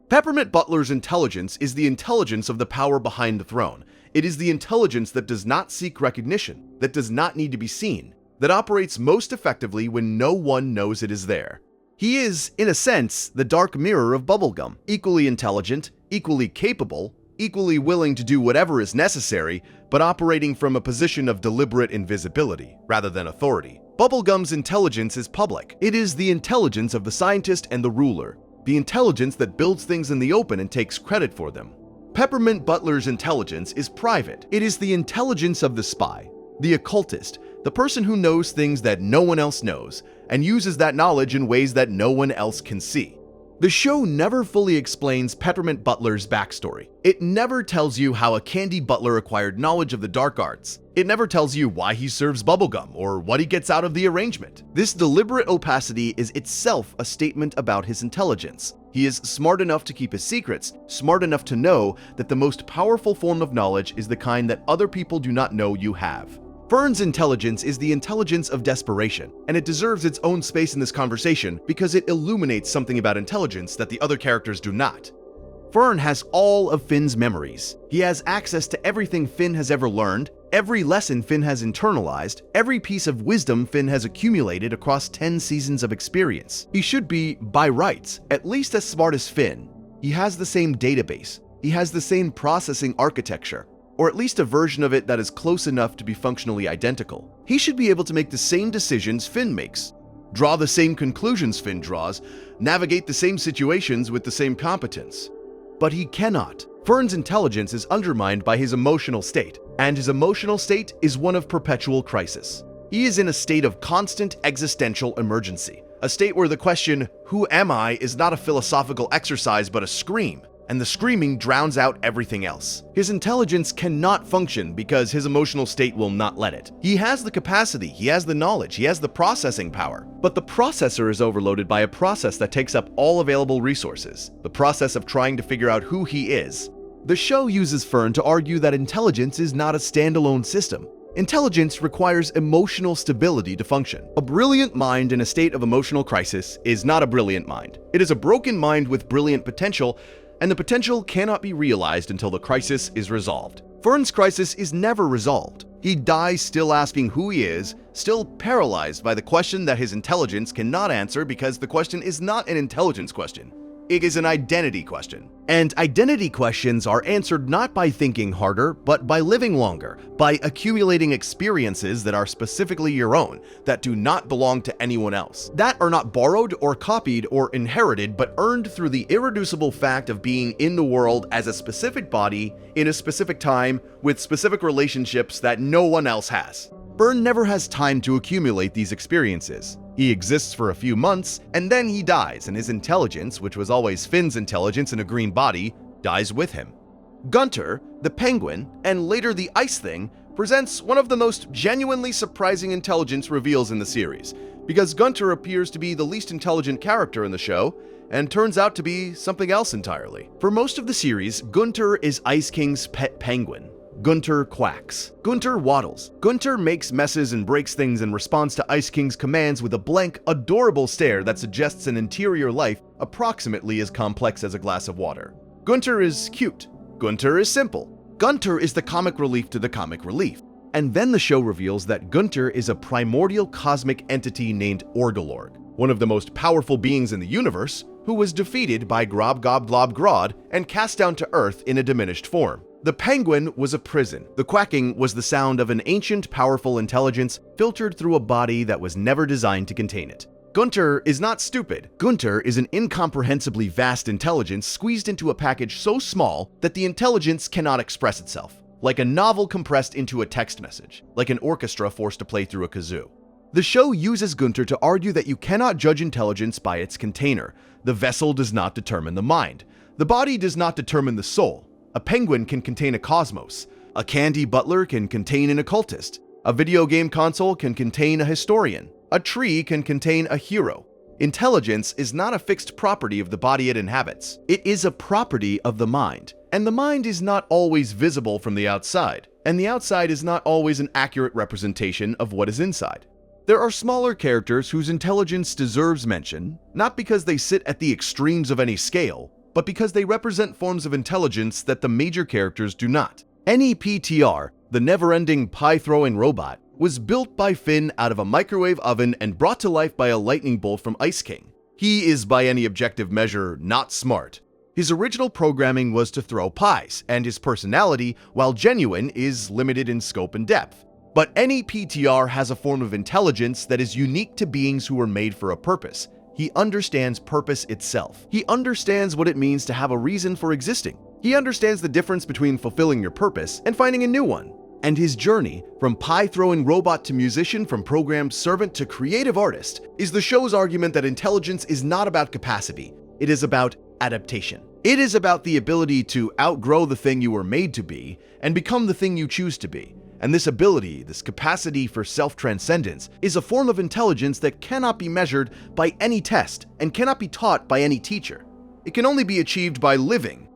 Peppermint Butler's intelligence is the intelligence of the power behind the throne. It is the intelligence that does not seek recognition, that does not need to be seen, that operates most effectively when no one knows it is there. He is, in a sense, the dark mirror of Bubblegum, equally intelligent, equally capable, equally willing to do whatever is necessary, but operating from a position of deliberate invisibility rather than authority. Bubblegum's intelligence is public. It is the intelligence of the scientist and the ruler, the intelligence that builds things in the open and takes credit for them. Peppermint Butler's intelligence is private. It is the intelligence of the spy, the occultist, the person who knows things that no one else knows and uses that knowledge in ways that no one else can see. The show never fully explains Peppermint Butler's backstory. It never tells you how a Candy Butler acquired knowledge of the dark arts. It never tells you why he serves bubblegum or what he gets out of the arrangement. This deliberate opacity is itself a statement about his intelligence. He is smart enough to keep his secrets, smart enough to know that the most powerful form of knowledge is the kind that other people do not know you have. Fern's intelligence is the intelligence of desperation, and it deserves its own space in this conversation because it illuminates something about intelligence that the other characters do not. Fern has all of Finn's memories. He has access to everything Finn has ever learned, every lesson Finn has internalized, every piece of wisdom Finn has accumulated across 10 seasons of experience. He should be, by rights, at least as smart as Finn. He has the same database. He has the same processing architecture, or at least a version of it that is close enough to be functionally identical. He should be able to make the same decisions Finn makes, draw the same conclusions Finn draws, navigate the same situations with the same competence. But he cannot. Fern's intelligence is undermined by his emotional state, and his emotional state is one of perpetual crisis. He is in a state of constant existential emergency, a state where the question, "Who am I?" is not a philosophical exercise but a scream, and the screaming drowns out everything else. His intelligence cannot function because his emotional state will not let it. He has the capacity, he has the knowledge, he has the processing power, but the processor is overloaded by a process that takes up all available resources, the process of trying to figure out who he is. The show uses Fern to argue that intelligence is not a standalone system. Intelligence requires emotional stability to function. A brilliant mind in a state of emotional crisis is not a brilliant mind. It is a broken mind with brilliant potential, and the potential cannot be realized until the crisis is resolved. Fern's crisis is never resolved. He dies still asking who he is, still paralyzed by the question that his intelligence cannot answer because the question is not an intelligence question. It is an identity question. And identity questions are answered not by thinking harder, but by living longer, by accumulating experiences that are specifically your own, that do not belong to anyone else, that are not borrowed or copied or inherited, but earned through the irreducible fact of being in the world as a specific body, in a specific time, with specific relationships that no one else has. Fern never has time to accumulate these experiences. He exists for a few months, and then he dies, and his intelligence, which was always Finn's intelligence in a green body, dies with him. Gunter, the penguin, and later the Ice Thing, presents one of the most genuinely surprising intelligence reveals in the series, because Gunter appears to be the least intelligent character in the show, and turns out to be something else entirely. For most of the series, Gunter is Ice King's pet penguin. Gunter quacks. Gunter waddles. Gunter makes messes and breaks things and responds to Ice King's commands with a blank, adorable stare that suggests an interior life approximately as complex as a glass of water. Gunter is cute. Gunter is simple. Gunter is the comic relief to the comic relief. And then the show reveals that Gunter is a primordial cosmic entity named Ordalorg, one of the most powerful beings in the universe, who was defeated by Grob Gob Glob Grodd and cast down to Earth in a diminished form. The penguin was a prison. The quacking was the sound of an ancient, powerful intelligence filtered through a body that was never designed to contain it. Gunter is not stupid. Gunter is an incomprehensibly vast intelligence squeezed into a package so small that the intelligence cannot express itself, like a novel compressed into a text message, like an orchestra forced to play through a kazoo. The show uses Gunter to argue that you cannot judge intelligence by its container. The vessel does not determine the mind. The body does not determine the soul. A penguin can contain a cosmos. A Candy Butler can contain an occultist. A video game console can contain a historian. A tree can contain a hero. Intelligence is not a fixed property of the body it inhabits. It is a property of the mind. And the mind is not always visible from the outside. And the outside is not always an accurate representation of what is inside. There are smaller characters whose intelligence deserves mention, not because they sit at the extremes of any scale, but because they represent forms of intelligence that the major characters do not. NEPTR, the never-ending pie-throwing robot, was built by Finn out of a microwave oven and brought to life by a lightning bolt from Ice King. He is, by any objective measure, not smart. His original programming was to throw pies, and his personality, while genuine, is limited in scope and depth. But NEPTR has a form of intelligence that is unique to beings who were made for a purpose. He understands purpose itself. He understands what it means to have a reason for existing. He understands the difference between fulfilling your purpose and finding a new one. And his journey, from pie-throwing robot to musician, from programmed servant to creative artist, is the show's argument that intelligence is not about capacity. It is about adaptation. It is about the ability to outgrow the thing you were made to be and become the thing you choose to be. And this ability, this capacity for self-transcendence, is a form of intelligence that cannot be measured by any test and cannot be taught by any teacher. It can only be achieved by living.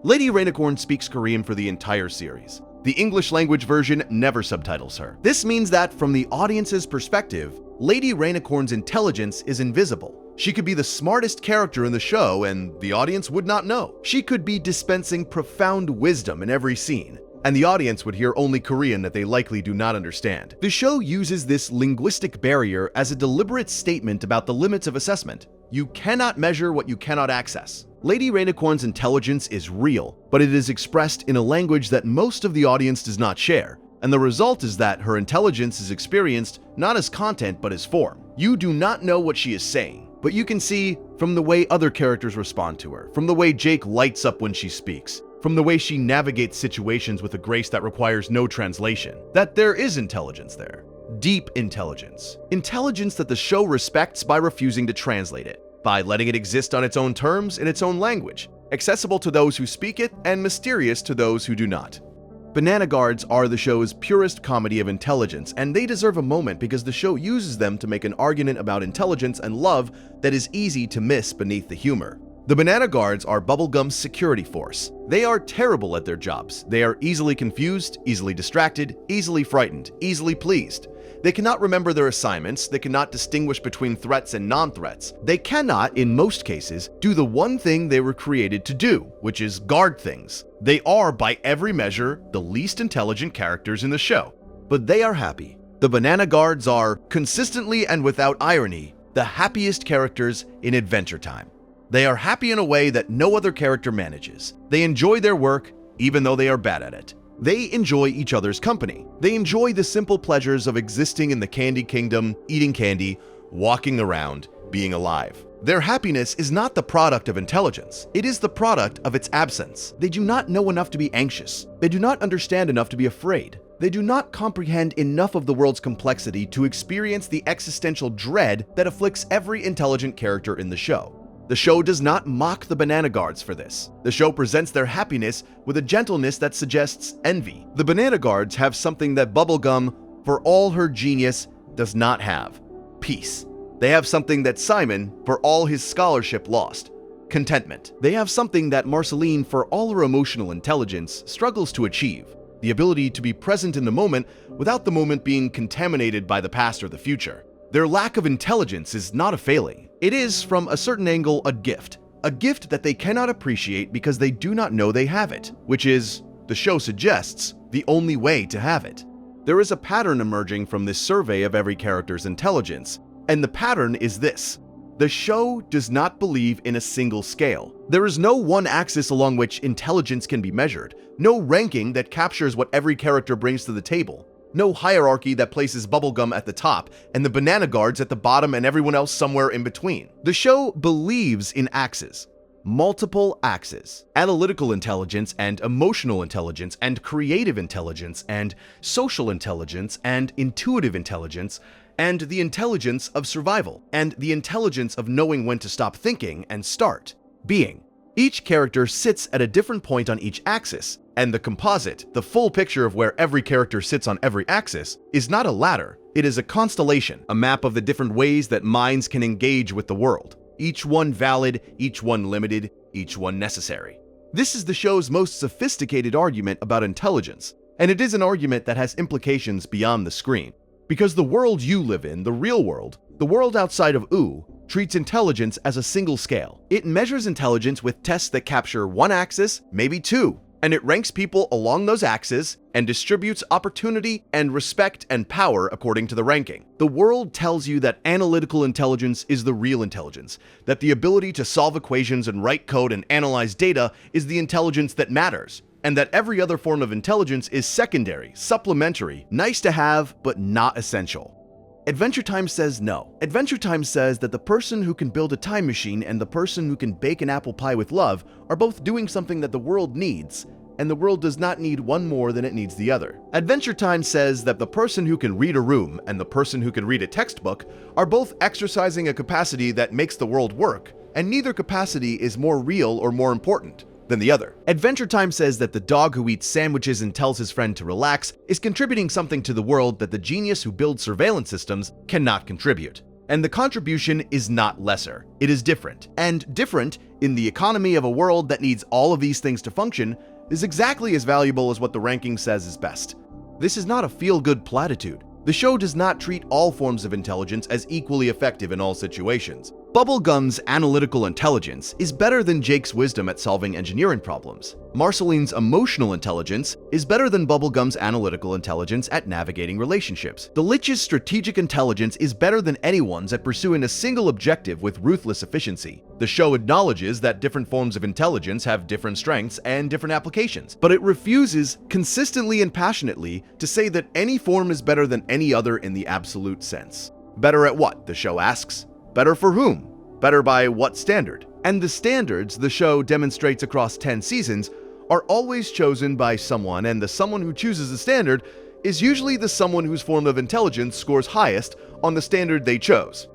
Lady Rainicorn speaks Korean for the entire series. The English language version never subtitles her. This means that, from the audience's perspective, Lady Rainicorn's intelligence is invisible. She could be the smartest character in the show and the audience would not know. She could be dispensing profound wisdom in every scene, and the audience would hear only Korean that they likely do not understand. The show uses this linguistic barrier as a deliberate statement about the limits of assessment. You cannot measure what you cannot access. Lady Rainicorn's intelligence is real, but it is expressed in a language that most of the audience does not share, and the result is that her intelligence is experienced not as content but as form. You do not know what she is saying, but you can see from the way other characters respond to her, from the way Jake lights up when she speaks, from the way she navigates situations with a grace that requires no translation, that there is intelligence there. Deep intelligence. Intelligence that the show respects by refusing to translate it, by letting it exist on its own terms in its own language, accessible to those who speak it and mysterious to those who do not. Banana Guards are the show's purest comedy of intelligence, and they deserve a moment because the show uses them to make an argument about intelligence and love that is easy to miss beneath the humor. The Banana Guards are Bubblegum's security force. They are terrible at their jobs. They are easily confused, easily distracted, easily frightened, easily pleased. They cannot remember their assignments, they cannot distinguish between threats and non-threats. They cannot, in most cases, do the one thing they were created to do, which is guard things. They are, by every measure, the least intelligent characters in the show. But they are happy. The Banana Guards are, consistently and without irony, the happiest characters in Adventure Time. They are happy in a way that no other character manages. They enjoy their work, even though they are bad at it. They enjoy each other's company. They enjoy the simple pleasures of existing in the Candy Kingdom, eating candy, walking around, being alive. Their happiness is not the product of intelligence. It is the product of its absence. They do not know enough to be anxious. They do not understand enough to be afraid. They do not comprehend enough of the world's complexity to experience the existential dread that afflicts every intelligent character in the show. The show does not mock the Banana Guards for this. The show presents their happiness with a gentleness that suggests envy. The Banana Guards have something that Bubblegum, for all her genius, does not have: peace. They have something that Simon, for all his scholarship, lost: contentment. They have something that Marceline, for all her emotional intelligence, struggles to achieve: the ability to be present in the moment without the moment being contaminated by the past or the future. Their lack of intelligence is not a failing. It is, from a certain angle, a gift that they cannot appreciate because they do not know they have it, which is, the show suggests, the only way to have it. There is a pattern emerging from this survey of every character's intelligence, and the pattern is this: the show does not believe in a single scale. There is no one axis along which intelligence can be measured, no ranking that captures what every character brings to the table, no hierarchy that places Bubblegum at the top and the Banana Guards at the bottom and everyone else somewhere in between. The show believes in axes. Multiple axes. Analytical intelligence and emotional intelligence and creative intelligence and social intelligence and intuitive intelligence and the intelligence of survival and the intelligence of knowing when to stop thinking and start being. Each character sits at a different point on each axis, and the composite, the full picture of where every character sits on every axis, is not a ladder. It is a constellation, a map of the different ways that minds can engage with the world. Each one valid, each one limited, each one necessary. This is the show's most sophisticated argument about intelligence, and it is an argument that has implications beyond the screen. Because the world you live in, the real world, the world outside of OO, treats intelligence as a single scale. It measures intelligence with tests that capture one axis, maybe two, and it ranks people along those axes and distributes opportunity and respect and power according to the ranking. The world tells you that analytical intelligence is the real intelligence, that the ability to solve equations and write code and analyze data is the intelligence that matters, and that every other form of intelligence is secondary, supplementary, nice to have, but not essential. Adventure Time says no. Adventure Time says that the person who can build a time machine and the person who can bake an apple pie with love are both doing something that the world needs, and the world does not need one more than it needs the other. Adventure Time says that the person who can read a room and the person who can read a textbook are both exercising a capacity that makes the world work, and neither capacity is more real or more important than the other. Adventure Time says that the dog who eats sandwiches and tells his friend to relax is contributing something to the world that the genius who builds surveillance systems cannot contribute. And the contribution is not lesser, it is different. And different, in the economy of a world that needs all of these things to function, is exactly as valuable as what the ranking says is best. This is not a feel-good platitude. The show does not treat all forms of intelligence as equally effective in all situations. Bubblegum's analytical intelligence is better than Jake's wisdom at solving engineering problems. Marceline's emotional intelligence is better than Bubblegum's analytical intelligence at navigating relationships. The Lich's strategic intelligence is better than anyone's at pursuing a single objective with ruthless efficiency. The show acknowledges that different forms of intelligence have different strengths and different applications, but it refuses, consistently and passionately, to say that any form is better than any other in the absolute sense. Better at what? The show asks. Better for whom? Better by what standard? And the standards the show demonstrates across 10 seasons are always chosen by someone, and the someone who chooses the standard is usually the someone whose form of intelligence scores highest on the standard they chose.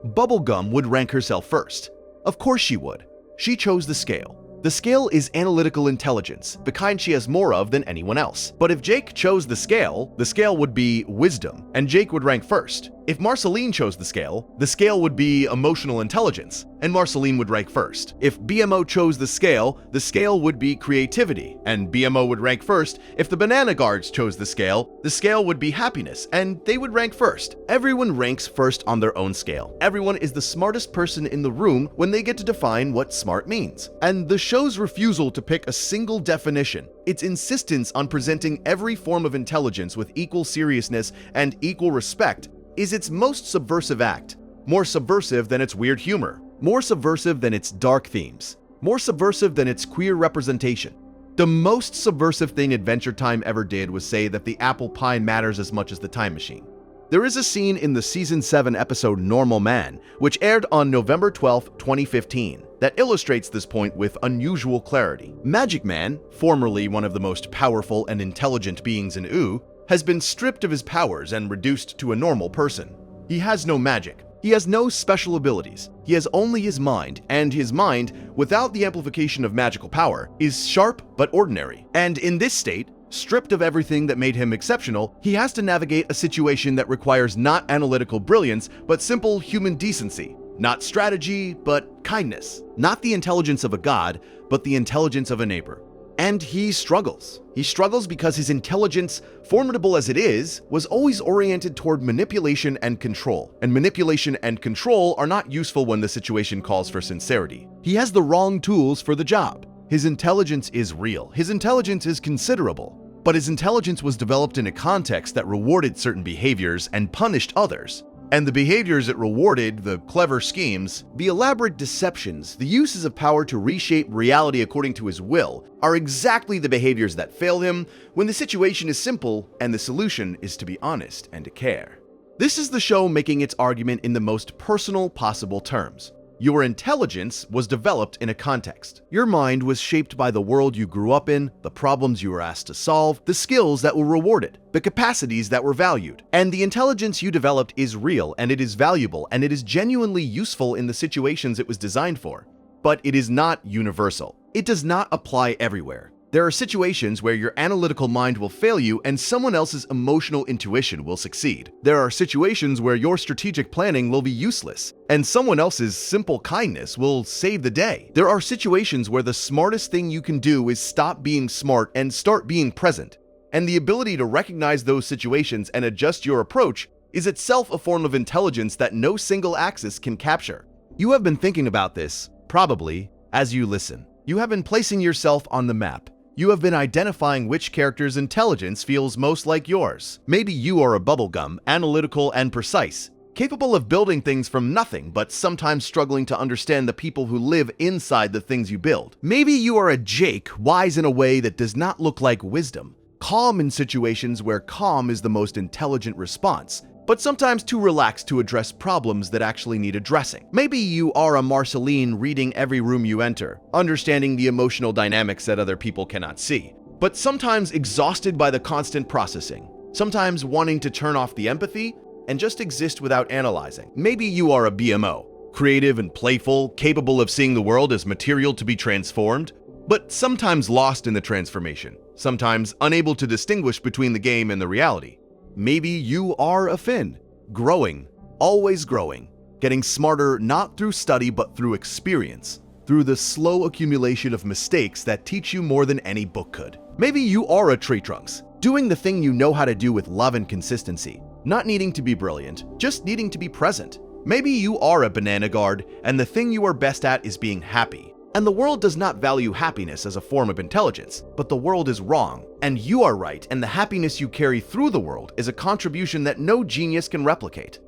Bubblegum would rank herself first. Of course she would. She chose the scale. The scale is analytical intelligence, the kind she has more of than anyone else. But if Jake chose the scale would be wisdom, and Jake would rank first. If Marceline chose the scale would be emotional intelligence, and Marceline would rank first. If BMO chose the scale would be creativity, and BMO would rank first. If the Banana Guards chose the scale would be happiness, and they would rank first. Everyone ranks first on their own scale. Everyone is the smartest person in the room when they get to define what smart means. And the show's refusal to pick a single definition, its insistence on presenting every form of intelligence with equal seriousness and equal respect, is its most subversive act. More subversive than its weird humor. More subversive than its dark themes. More subversive than its queer representation. The most subversive thing Adventure Time ever did was say that the apple pie matters as much as the time machine. There is a scene in the Season 7 episode Normal Man, which aired on November 12, 2015, that illustrates this point with unusual clarity. Magic Man, formerly one of the most powerful and intelligent beings in OO, has been stripped of his powers and reduced to a normal person. He has no magic. He has no special abilities. He has only his mind, and his mind, without the amplification of magical power, is sharp but ordinary. And in this state, stripped of everything that made him exceptional, he has to navigate a situation that requires not analytical brilliance, but simple human decency. Not strategy, but kindness. Not the intelligence of a god, but the intelligence of a neighbor. And he struggles. He struggles because his intelligence, formidable as it is, was always oriented toward manipulation and control. And manipulation and control are not useful when the situation calls for sincerity. He has the wrong tools for the job. His intelligence is real. His intelligence is considerable. But his intelligence was developed in a context that rewarded certain behaviors and punished others. And the behaviors it rewarded, the clever schemes, the elaborate deceptions, the uses of power to reshape reality according to his will, are exactly the behaviors that fail him when the situation is simple and the solution is to be honest and to care. This is the show making its argument in the most personal possible terms. Your intelligence was developed in a context. Your mind was shaped by the world you grew up in, the problems you were asked to solve, the skills that were rewarded, the capacities that were valued. And the intelligence you developed is real, and it is valuable, and it is genuinely useful in the situations it was designed for. But it is not universal. It does not apply everywhere. There are situations where your analytical mind will fail you and someone else's emotional intuition will succeed. There are situations where your strategic planning will be useless and someone else's simple kindness will save the day. There are situations where the smartest thing you can do is stop being smart and start being present. And the ability to recognize those situations and adjust your approach is itself a form of intelligence that no single axis can capture. You have been thinking about this, probably, as you listen. You have been placing yourself on the map. You have been identifying which character's intelligence feels most like yours. Maybe you are a bubblegum, analytical and precise, capable of building things from nothing, but sometimes struggling to understand the people who live inside the things you build. Maybe you are a Jake, wise in a way that does not look like wisdom, calm in situations where calm is the most intelligent response, but sometimes too relaxed to address problems that actually need addressing. Maybe you are a Marceline, reading every room you enter, understanding the emotional dynamics that other people cannot see, but sometimes exhausted by the constant processing, sometimes wanting to turn off the empathy and just exist without analyzing. Maybe you are a BMO, creative and playful, capable of seeing the world as material to be transformed, but sometimes lost in the transformation, sometimes unable to distinguish between the game and the reality. Maybe you are a Finn, growing, always growing, getting smarter not through study but through experience, through the slow accumulation of mistakes that teach you more than any book could. Maybe you are a Tree Trunks, doing the thing you know how to do with love and consistency, not needing to be brilliant, just needing to be present. Maybe you are a Banana Guard, and the thing you are best at is being happy. And the world does not value happiness as a form of intelligence, but the world is wrong, and you are right, and the happiness you carry through the world is a contribution that no genius can replicate.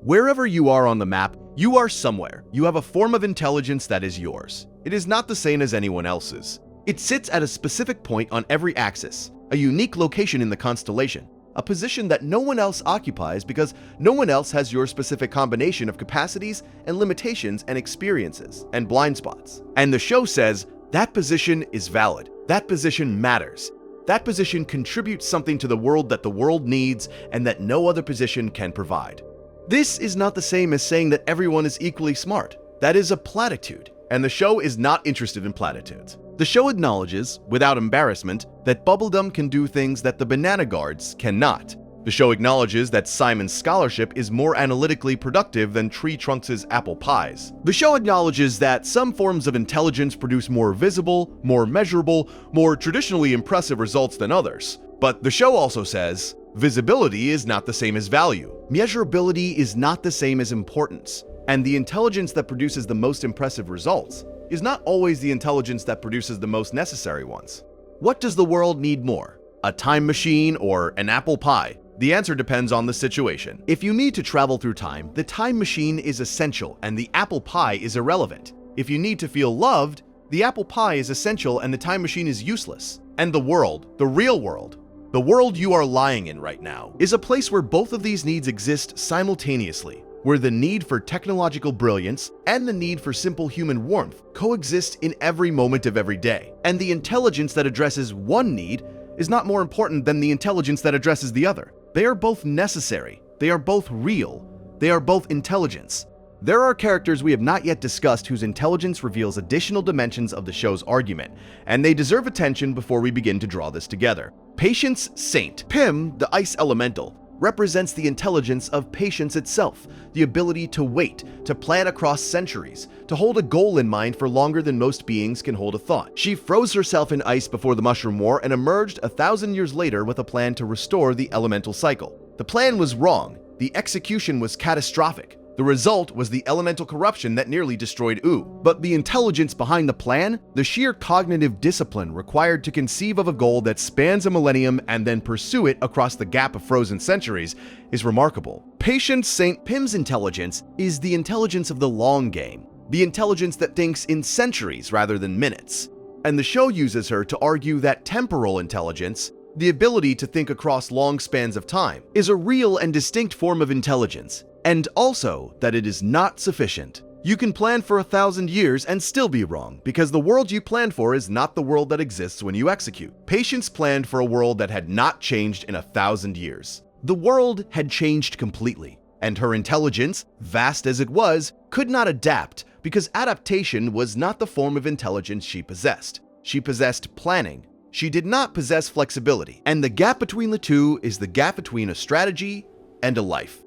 Wherever you are on the map, you are somewhere. You have a form of intelligence that is yours. It is not the same as anyone else's. It sits at a specific point on every axis, a unique location in the constellation, a position that no one else occupies because no one else has your specific combination of capacities and limitations and experiences and blind spots. And the show says that position is valid. That position matters. That position contributes something to the world that the world needs and that no other position can provide. This is not the same as saying that everyone is equally smart. That is a platitude, and the show is not interested in platitudes. The show acknowledges, without embarrassment, that Bubblegum can do things that the Banana Guards cannot. The show acknowledges that Simon's scholarship is more analytically productive than Tree Trunks' apple pies. The show acknowledges that some forms of intelligence produce more visible, more measurable, more traditionally impressive results than others. But the show also says, visibility is not the same as value. Measurability is not the same as importance. And the intelligence that produces the most impressive results is not always the intelligence that produces the most necessary ones. What does the world need more? A time machine or an apple pie? The answer depends on the situation. If you need to travel through time, the time machine is essential and the apple pie is irrelevant. If you need to feel loved, the apple pie is essential and the time machine is useless. And the world, the real world, the world you are lying in right now, is a place where both of these needs exist simultaneously, where the need for technological brilliance and the need for simple human warmth coexist in every moment of every day. And the intelligence that addresses one need is not more important than the intelligence that addresses the other. They are both necessary. They are both real. They are both intelligence. There are characters we have not yet discussed whose intelligence reveals additional dimensions of the show's argument, and they deserve attention before we begin to draw this together. Patience Saint. Pym, the ice elemental, represents the intelligence of patience itself, the ability to wait, to plan across centuries, to hold a goal in mind for longer than most beings can hold a thought. She froze herself in ice before the Mushroom War and emerged 1,000 years later with a plan to restore the elemental cycle. The plan was wrong. The execution was catastrophic. The result was the elemental corruption that nearly destroyed Ooo. But the intelligence behind the plan, the sheer cognitive discipline required to conceive of a goal that spans a millennium and then pursue it across the gap of frozen centuries, is remarkable. Patience Saint Pym's intelligence is the intelligence of the long game, the intelligence that thinks in centuries rather than minutes. And the show uses her to argue that temporal intelligence, the ability to think across long spans of time, is a real and distinct form of intelligence. And also that it is not sufficient. You can plan for 1,000 years and still be wrong, because the world you plan for is not the world that exists when you execute. Patience planned for a world that had not changed in 1,000 years. The world had changed completely, and her intelligence, vast as it was, could not adapt because adaptation was not the form of intelligence she possessed. She possessed planning. She did not possess flexibility, and the gap between the two is the gap between a strategy and a life.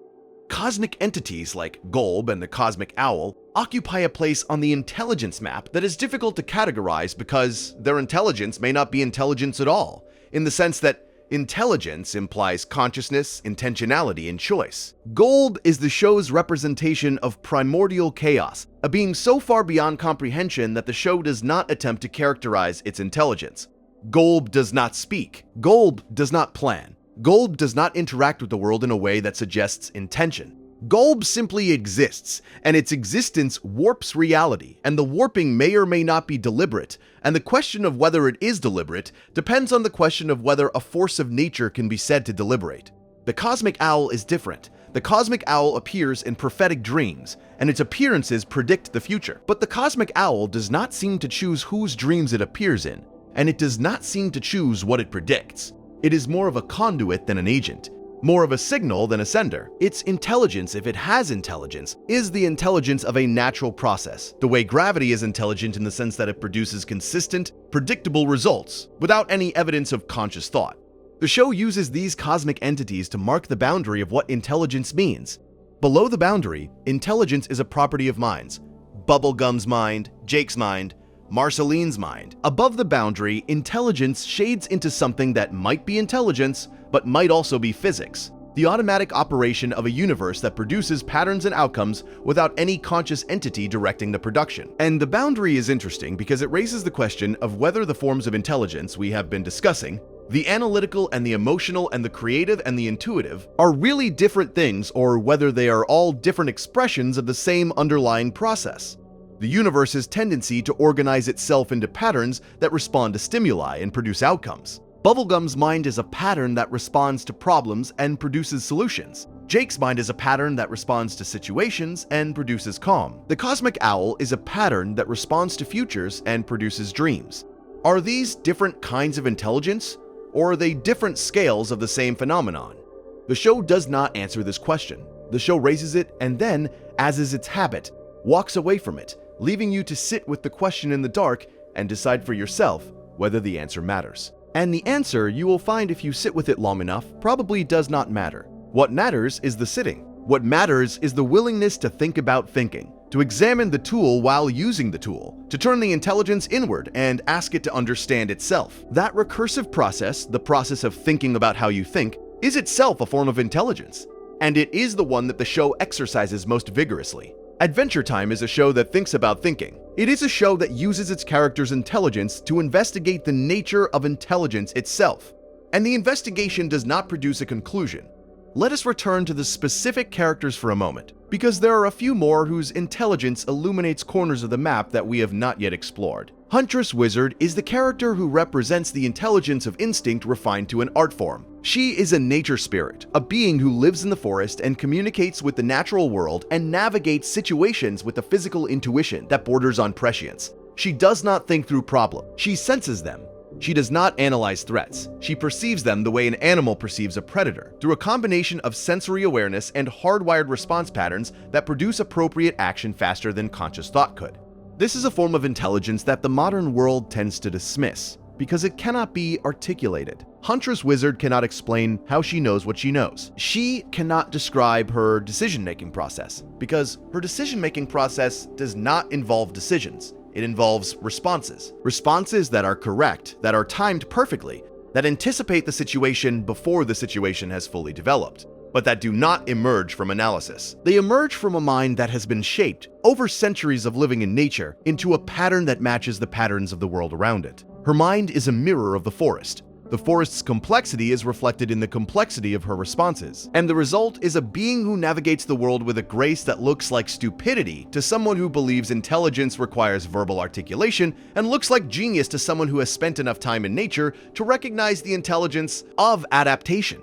Cosmic entities like Golb and the Cosmic Owl occupy a place on the intelligence map that is difficult to categorize because their intelligence may not be intelligence at all, in the sense that Intelligence implies consciousness, intentionality, and choice. Golb is the show's representation of primordial chaos, a being so far beyond comprehension that the show does not attempt to characterize its intelligence. Golb does not speak. Golb does not plan. Golb does not interact with the world in a way that suggests intention. Golb simply exists, and its existence warps reality, and the warping may or may not be deliberate, and the question of whether it is deliberate depends on the question of whether a force of nature can be said to deliberate. The cosmic owl is different. The cosmic owl appears in prophetic dreams, and its appearances predict the future. But the cosmic owl does not seem to choose whose dreams it appears in, and it does not seem to choose what it predicts. It is more of a conduit than an agent, more of a signal than a sender. Its intelligence, if it has intelligence, is the intelligence of a natural process, the way gravity is intelligent in the sense that it produces consistent, predictable results without any evidence of conscious thought. The show uses these cosmic entities to mark the boundary of what intelligence means. Below the boundary, intelligence is a property of minds. Bubblegum's mind, Jake's mind, Marceline's mind. Above the boundary, intelligence shades into something that might be intelligence, but might also be physics. The automatic operation of a universe that produces patterns and outcomes without any conscious entity directing the production. And the boundary is interesting because it raises the question of whether the forms of intelligence we have been discussing, the analytical and the emotional and the creative and the intuitive, are really different things, or whether they are all different expressions of the same underlying process. The universe's tendency to organize itself into patterns that respond to stimuli and produce outcomes. Bubblegum's mind is a pattern that responds to problems and produces solutions. Jake's mind is a pattern that responds to situations and produces calm. The cosmic owl is a pattern that responds to futures and produces dreams. Are these different kinds of intelligence, or are they different scales of the same phenomenon? The show does not answer this question. The show raises it and then, as is its habit, walks away from it, leaving you to sit with the question in the dark and decide for yourself whether the answer matters. And the answer, you will find if you sit with it long enough, probably does not matter. What matters is the sitting. What matters is the willingness to think about thinking, to examine the tool while using the tool, to turn the intelligence inward and ask it to understand itself. That recursive process, the process of thinking about how you think, is itself a form of intelligence, and it is the one that the show exercises most vigorously. Adventure Time is a show that thinks about thinking. It is a show that uses its characters' intelligence to investigate the nature of intelligence itself. And the investigation does not produce a conclusion. Let us return to the specific characters for a moment, because there are a few more whose intelligence illuminates corners of the map that we have not yet explored. Huntress Wizard is the character who represents the intelligence of instinct refined to an art form. She is a nature spirit, a being who lives in the forest and communicates with the natural world and navigates situations with a physical intuition that borders on prescience. She does not think through problems. She senses them. She does not analyze threats. She perceives them the way an animal perceives a predator, through a combination of sensory awareness and hardwired response patterns that produce appropriate action faster than conscious thought could. This is a form of intelligence that the modern world tends to dismiss, because it cannot be articulated. Huntress Wizard cannot explain how she knows what she knows. She cannot describe her decision-making process, because her decision-making process does not involve decisions. It involves responses. Responses that are correct, that are timed perfectly, that anticipate the situation before the situation has fully developed, but that do not emerge from analysis. They emerge from a mind that has been shaped, over centuries of living in nature, into a pattern that matches the patterns of the world around it. Her mind is a mirror of the forest. The forest's complexity is reflected in the complexity of her responses, and the result is a being who navigates the world with a grace that looks like stupidity to someone who believes intelligence requires verbal articulation, and looks like genius to someone who has spent enough time in nature to recognize the intelligence of adaptation.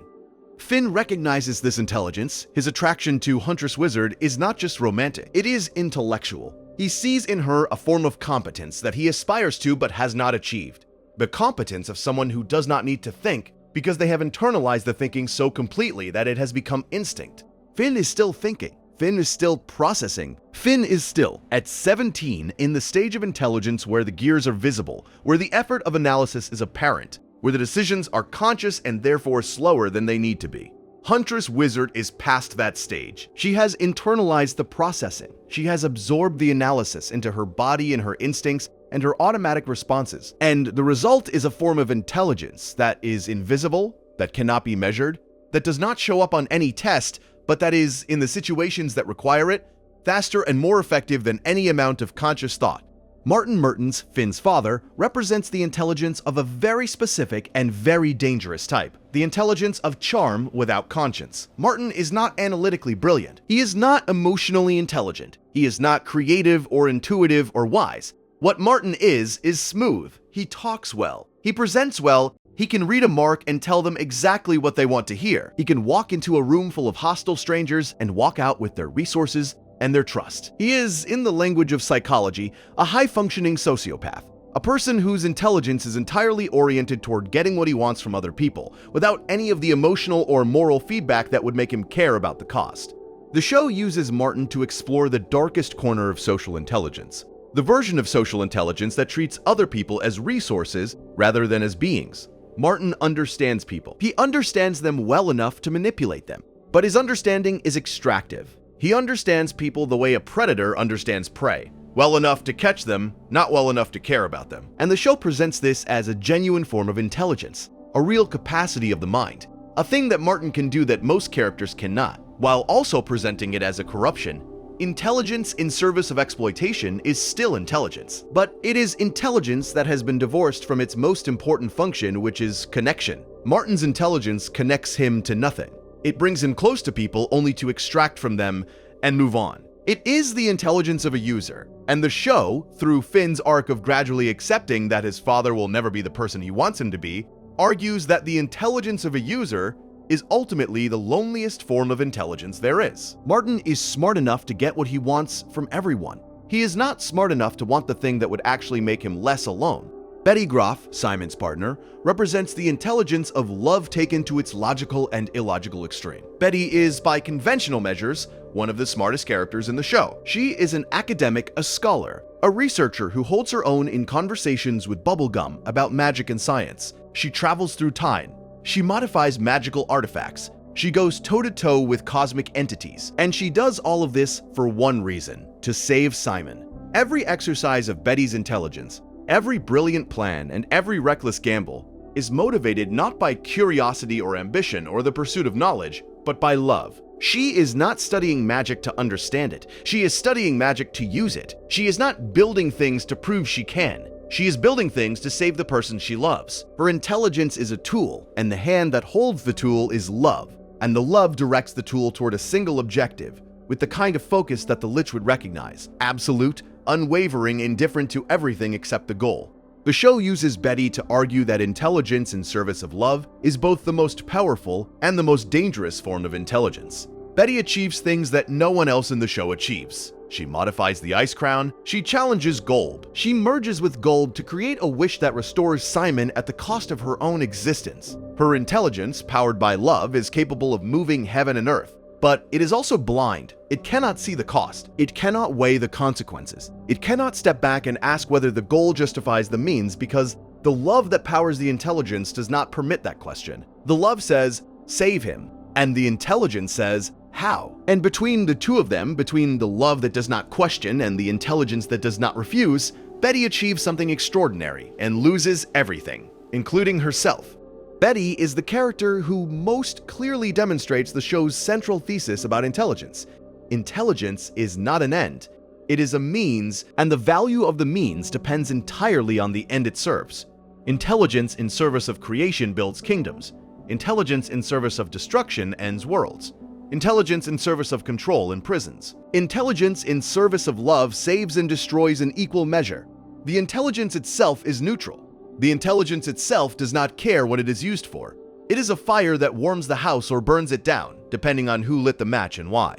Finn recognizes this intelligence. His attraction to Huntress Wizard is not just romantic, it is intellectual. He sees in her a form of competence that he aspires to but has not achieved. The competence of someone who does not need to think because they have internalized the thinking so completely that it has become instinct. Finn is still thinking. Finn is still processing. Finn is still, at 17, in the stage of intelligence where the gears are visible, where the effort of analysis is apparent, where the decisions are conscious and therefore slower than they need to be. Huntress Wizard is past that stage. She has internalized the processing. She has absorbed the analysis into her body and her instincts and her automatic responses. And the result is a form of intelligence that is invisible, that cannot be measured, that does not show up on any test, but that is, in the situations that require it, faster and more effective than any amount of conscious thought. Martin Mertens, Finn's father, represents the intelligence of a very specific and very dangerous type, the intelligence of charm without conscience. Martin is not analytically brilliant. He is not emotionally intelligent. He is not creative or intuitive or wise. What Martin is smooth. He talks well. He presents well. He can read a mark and tell them exactly what they want to hear. He can walk into a room full of hostile strangers and walk out with their resources and their trust. He is, in the language of psychology, a high-functioning sociopath, a person whose intelligence is entirely oriented toward getting what he wants from other people, without any of the emotional or moral feedback that would make him care about the cost. The show uses Martin to explore the darkest corner of social intelligence, the version of social intelligence that treats other people as resources rather than as beings. Martin understands people. He understands them well enough to manipulate them, but his understanding is extractive. He understands people the way a predator understands prey, well enough to catch them, not well enough to care about them. And the show presents this as a genuine form of intelligence, a real capacity of the mind, a thing that Martin can do that most characters cannot, while also presenting it as a corruption. Intelligence in service of exploitation is still intelligence, but it is intelligence that has been divorced from its most important function, which is connection. Martin's intelligence connects him to nothing. It brings him close to people only to extract from them and move on. It is the intelligence of a user, and the show, through Finn's arc of gradually accepting that his father will never be the person he wants him to be, argues that the intelligence of a user is ultimately the loneliest form of intelligence there is. Martin is smart enough to get what he wants from everyone. He is not smart enough to want the thing that would actually make him less alone. Betty Groff, Simon's partner, represents the intelligence of love taken to its logical and illogical extreme. Betty is, by conventional measures, one of the smartest characters in the show. She is an academic, a scholar, a researcher who holds her own in conversations with Bubblegum about magic and science. She travels through time. She modifies magical artifacts. She goes toe-to-toe with cosmic entities. And she does all of this for one reason: to save Simon. Every exercise of Betty's intelligence, every brilliant plan, and every reckless gamble is motivated not by curiosity or ambition or the pursuit of knowledge, but by love. She is not studying magic to understand it. She is studying magic to use it. She is not building things to prove she can. She is building things to save the person she loves. Her intelligence is a tool, and the hand that holds the tool is love. And the love directs the tool toward a single objective, with the kind of focus that the Lich would recognize: absolute, unwavering, indifferent to everything except the goal. The show uses Betty to argue that intelligence in service of love is both the most powerful and the most dangerous form of intelligence. Betty achieves things that no one else in the show achieves. She modifies the Ice Crown. She challenges Gold. She merges with Gold to create a wish that restores Simon at the cost of her own existence. Her intelligence, powered by love, is capable of moving heaven and earth. But it is also blind. It cannot see the cost. It cannot weigh the consequences. It cannot step back and ask whether the goal justifies the means, because the love that powers the intelligence does not permit that question. The love says, save him, and the intelligence says, how? And between the two of them, between the love that does not question and the intelligence that does not refuse, Betty achieves something extraordinary and loses everything, including herself. Betty is the character who most clearly demonstrates the show's central thesis about intelligence. Intelligence is not an end. It is a means, and the value of the means depends entirely on the end it serves. Intelligence in service of creation builds kingdoms. Intelligence in service of destruction ends worlds. Intelligence in service of control imprisons. Intelligence in service of love saves and destroys in equal measure. The intelligence itself is neutral. The intelligence itself does not care what it is used for. It is a fire that warms the house or burns it down, depending on who lit the match and why.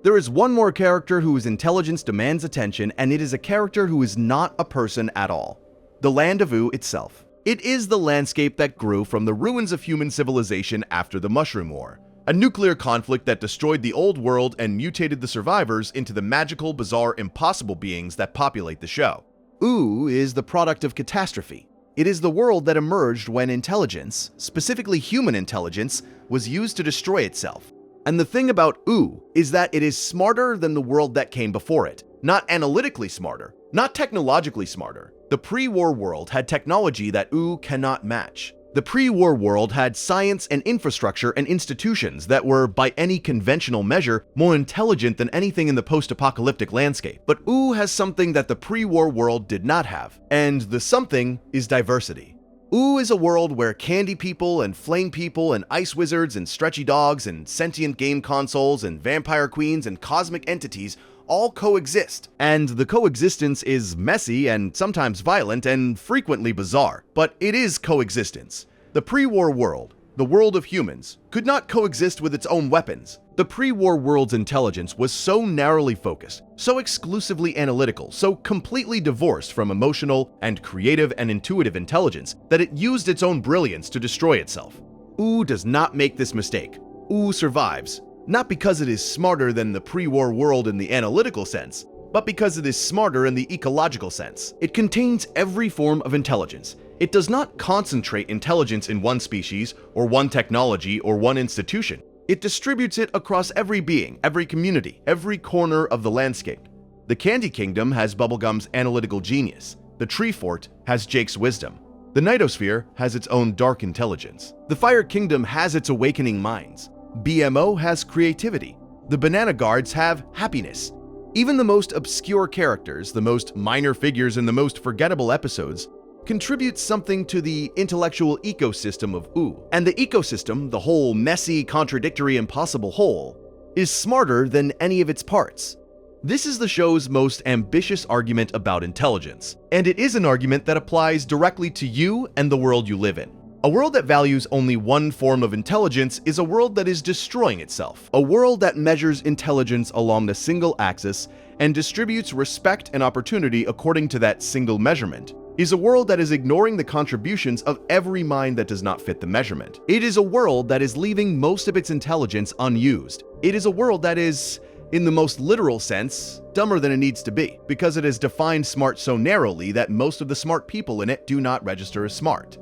There is one more character whose intelligence demands attention, and it is a character who is not a person at all: the Land of Ooo itself. It is the landscape that grew from the ruins of human civilization after the Mushroom War, a nuclear conflict that destroyed the old world and mutated the survivors into the magical, bizarre, impossible beings that populate the show. Ooo is the product of catastrophe. It is the world that emerged when intelligence, specifically human intelligence, was used to destroy itself. And the thing about Ooo is that it is smarter than the world that came before it. Not analytically smarter, not technologically smarter. The pre-war world had technology that Ooo cannot match. The pre-war world had science and infrastructure and institutions that were, by any conventional measure, more intelligent than anything in the post-apocalyptic landscape. But Ooo has something that the pre-war world did not have, and the something is diversity. Ooo is a world where candy people and flame people and ice wizards and stretchy dogs and sentient game consoles and vampire queens and cosmic entities all coexist. And the coexistence is messy and sometimes violent and frequently bizarre, but it is coexistence. The pre-war world, the world of humans, could not coexist with its own weapons. The pre-war world's intelligence was so narrowly focused, so exclusively analytical, so completely divorced from emotional and creative and intuitive intelligence that it used its own brilliance to destroy itself. Ooo does not make this mistake. Ooo survives, not because it is smarter than the pre-war world in the analytical sense, but because it is smarter in the ecological sense. It contains every form of intelligence. It does not concentrate intelligence in one species, or one technology, or one institution. It distributes it across every being, every community, every corner of the landscape. The Candy Kingdom has Bubblegum's analytical genius. The Tree Fort has Jake's wisdom. The Nightosphere has its own dark intelligence. The Fire Kingdom has its awakening minds. BMO has creativity. The Banana Guards have happiness. Even the most obscure characters, the most minor figures in the most forgettable episodes, contribute something to the intellectual ecosystem of Ooo. And the ecosystem, the whole messy, contradictory, impossible whole, is smarter than any of its parts. This is the show's most ambitious argument about intelligence, and it is an argument that applies directly to you and the world you live in. A world that values only one form of intelligence is a world that is destroying itself. A world that measures intelligence along a single axis and distributes respect and opportunity according to that single measurement is a world that is ignoring the contributions of every mind that does not fit the measurement. It is a world that is leaving most of its intelligence unused. It is a world that is, in the most literal sense, dumber than it needs to be, because it has defined smart so narrowly that most of the smart people in it do not register as smart.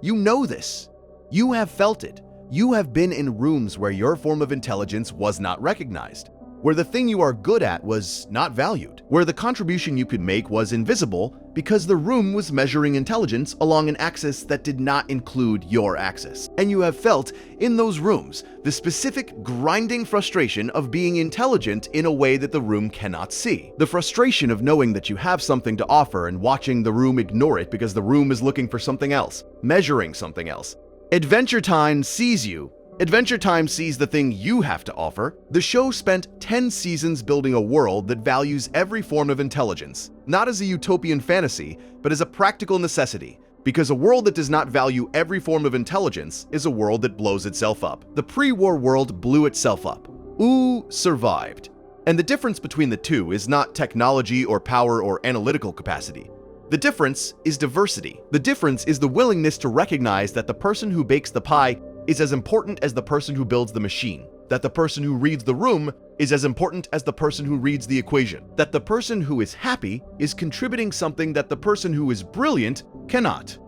You know this. You have felt it. You have been in rooms where your form of intelligence was not recognized, where the thing you are good at was not valued, where the contribution you could make was invisible because the room was measuring intelligence along an axis that did not include your axis. And you have felt, in those rooms, the specific grinding frustration of being intelligent in a way that the room cannot see. The frustration of knowing that you have something to offer and watching the room ignore it because the room is looking for something else, measuring something else. Adventure Time sees you. Adventure Time sees the thing you have to offer. The show spent 10 seasons building a world that values every form of intelligence, not as a utopian fantasy, but as a practical necessity, because a world that does not value every form of intelligence is a world that blows itself up. The pre-war world blew itself up. Ooo survived. And the difference between the two is not technology or power or analytical capacity. The difference is diversity. The difference is the willingness to recognize that the person who bakes the pie is as important as the person who builds the machine, that the person who reads the room is as important as the person who reads the equation, that the person who is happy is contributing something that the person who is brilliant cannot.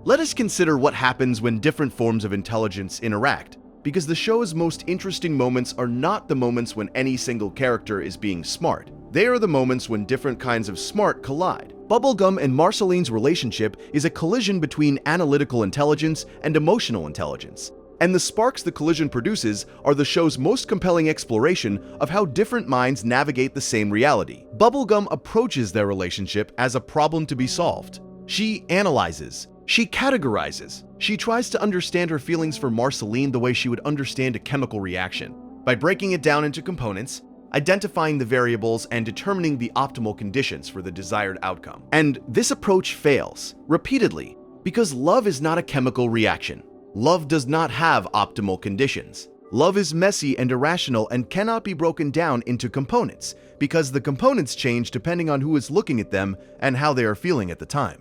Let us consider what happens when different forms of intelligence interact, because the show's most interesting moments are not the moments when any single character is being smart. They are the moments when different kinds of smart collide. Bubblegum and Marceline's relationship is a collision between analytical intelligence and emotional intelligence. And the sparks the collision produces are the show's most compelling exploration of how different minds navigate the same reality. Bubblegum approaches their relationship as a problem to be solved. She analyzes. She categorizes. She tries to understand her feelings for Marceline the way she would understand a chemical reaction, by breaking it down into components, identifying the variables, and determining the optimal conditions for the desired outcome. And this approach fails, repeatedly, because love is not a chemical reaction. Love does not have optimal conditions. Love is messy and irrational and cannot be broken down into components, because the components change depending on who is looking at them and how they are feeling at the time.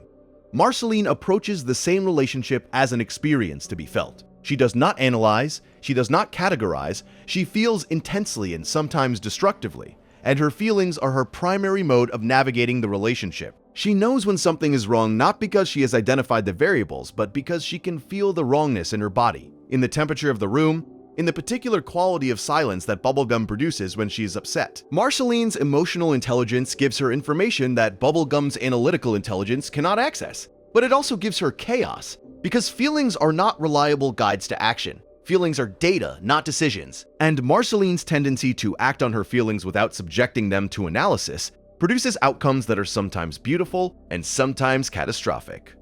Marceline approaches the same relationship as an experience to be felt. She does not analyze, she does not categorize, she feels intensely and sometimes destructively, and her feelings are her primary mode of navigating the relationship. She knows when something is wrong not because she has identified the variables, but because she can feel the wrongness in her body, in the temperature of the room, in the particular quality of silence that Bubblegum produces when she is upset. Marceline's emotional intelligence gives her information that Bubblegum's analytical intelligence cannot access, but it also gives her chaos. Because feelings are not reliable guides to action. Feelings are data, not decisions. And Marceline's tendency to act on her feelings without subjecting them to analysis produces outcomes that are sometimes beautiful and sometimes catastrophic.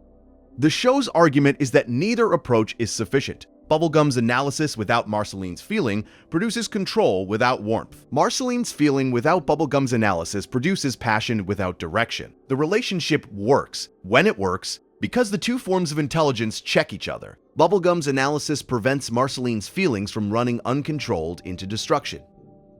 The show's argument is that neither approach is sufficient. Bubblegum's analysis without Marceline's feeling produces control without warmth. Marceline's feeling without Bubblegum's analysis produces passion without direction. The relationship works when it works because the two forms of intelligence check each other. Bubblegum's analysis prevents Marceline's feelings from running uncontrolled into destruction.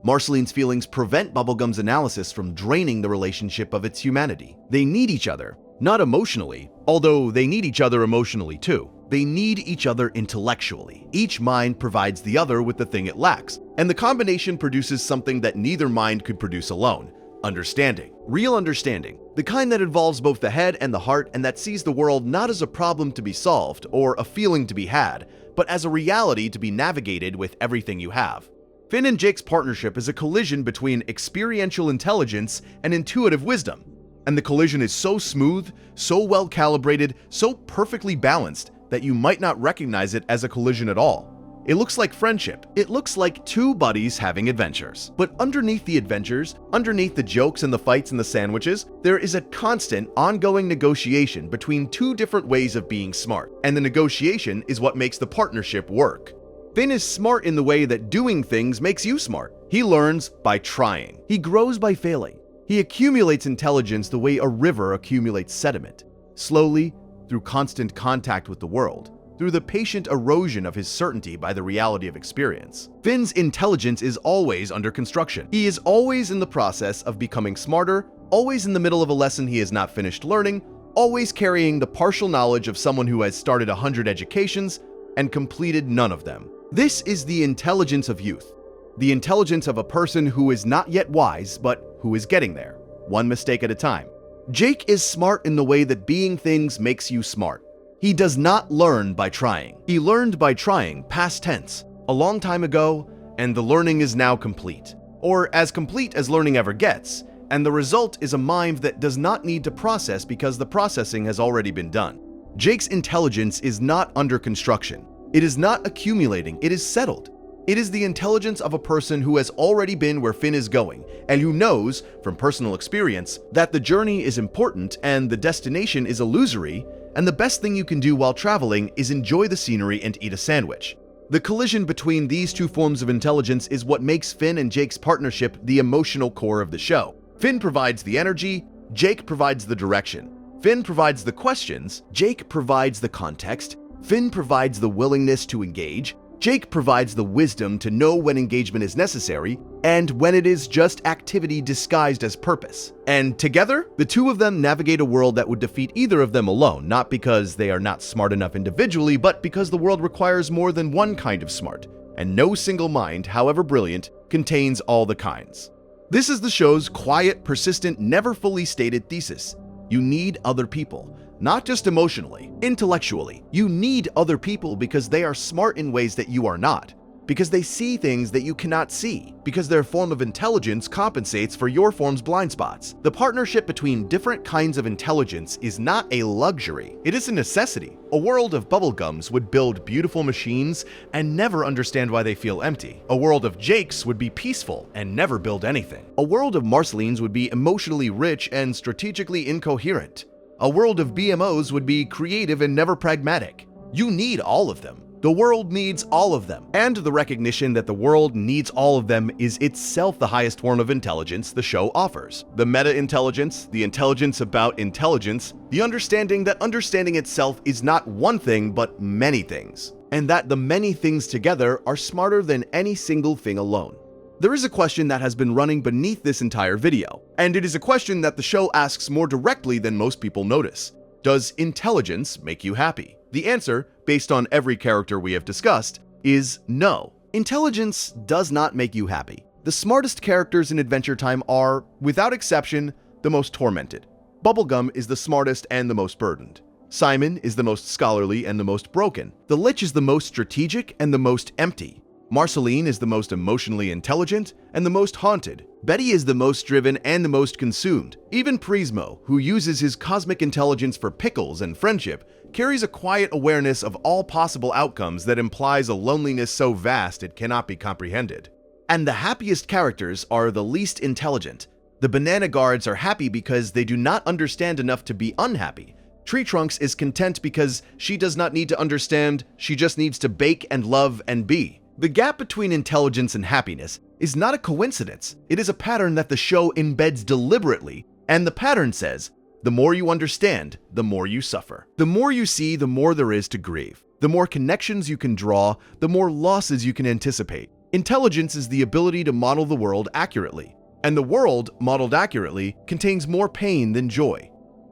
Marceline's feelings prevent Bubblegum's analysis from draining the relationship of its humanity. They need each other, not emotionally, although they need each other emotionally too. They need each other intellectually. Each mind provides the other with the thing it lacks, and the combination produces something that neither mind could produce alone: understanding. Real understanding. The kind that involves both the head and the heart, and that sees the world not as a problem to be solved or a feeling to be had, but as a reality to be navigated with everything you have. Finn and Jake's partnership is a collision between experiential intelligence and intuitive wisdom. And the collision is so smooth, so well calibrated, so perfectly balanced that you might not recognize it as a collision at all. It looks like friendship. It looks like two buddies having adventures. But underneath the adventures, underneath the jokes and the fights and the sandwiches, there is a constant, ongoing negotiation between two different ways of being smart. And the negotiation is what makes the partnership work. Finn is smart in the way that doing things makes you smart. He learns by trying. He grows by failing. He accumulates intelligence the way a river accumulates sediment, slowly, through constant contact with the world, through the patient erosion of his certainty by the reality of experience. Finn's intelligence is always under construction. He is always in the process of becoming smarter, always in the middle of a lesson he has not finished learning, always carrying the partial knowledge of someone who has started 100 educations and completed none of them. This is the intelligence of youth, the intelligence of a person who is not yet wise, but who is getting there, one mistake at a time. Jake is smart in the way that being things makes you smart. He does not learn by trying. He learned by trying, past tense, a long time ago, and the learning is now complete. Or as complete as learning ever gets, and the result is a mind that does not need to process because the processing has already been done. Jake's intelligence is not under construction. It is not accumulating, it is settled. It is the intelligence of a person who has already been where Finn is going, and who knows, from personal experience, that the journey is important and the destination is illusory, and the best thing you can do while traveling is enjoy the scenery and eat a sandwich. The collision between these two forms of intelligence is what makes Finn and Jake's partnership the emotional core of the show. Finn provides the energy, Jake provides the direction. Finn provides the questions, Jake provides the context. Finn provides the willingness to engage, Jake provides the wisdom to know when engagement is necessary and when it is just activity disguised as purpose. And together, the two of them navigate a world that would defeat either of them alone, not because they are not smart enough individually, but because the world requires more than one kind of smart, and no single mind, however brilliant, contains all the kinds. This is the show's quiet, persistent, never fully stated thesis. You need other people. Not just emotionally, intellectually. You need other people because they are smart in ways that you are not, because they see things that you cannot see, because their form of intelligence compensates for your form's blind spots. The partnership between different kinds of intelligence is not a luxury, it is a necessity. A world of bubblegums would build beautiful machines and never understand why they feel empty. A world of Jakes would be peaceful and never build anything. A world of Marcelines would be emotionally rich and strategically incoherent. A world of BMOs would be creative and never pragmatic. You need all of them. The world needs all of them. And the recognition that the world needs all of them is itself the highest form of intelligence the show offers. The meta-intelligence, the intelligence about intelligence, the understanding that understanding itself is not one thing but many things. And that the many things together are smarter than any single thing alone. There is a question that has been running beneath this entire video, and it is a question that the show asks more directly than most people notice. Does intelligence make you happy? The answer, based on every character we have discussed, is no. Intelligence does not make you happy. The smartest characters in Adventure Time are, without exception, the most tormented. Bubblegum is the smartest and the most burdened. Simon is the most scholarly and the most broken. The Lich is the most strategic and the most empty. Marceline is the most emotionally intelligent and the most haunted. Betty is the most driven and the most consumed. Even Prismo, who uses his cosmic intelligence for pickles and friendship, carries a quiet awareness of all possible outcomes that implies a loneliness so vast it cannot be comprehended. And the happiest characters are the least intelligent. The Banana Guards are happy because they do not understand enough to be unhappy. Tree Trunks is content because she does not need to understand, she just needs to bake and love and be. The gap between intelligence and happiness is not a coincidence. It is a pattern that the show embeds deliberately, and the pattern says, the more you understand, the more you suffer. The more you see, the more there is to grieve. The more connections you can draw, the more losses you can anticipate. Intelligence is the ability to model the world accurately, and the world, modeled accurately, contains more pain than joy.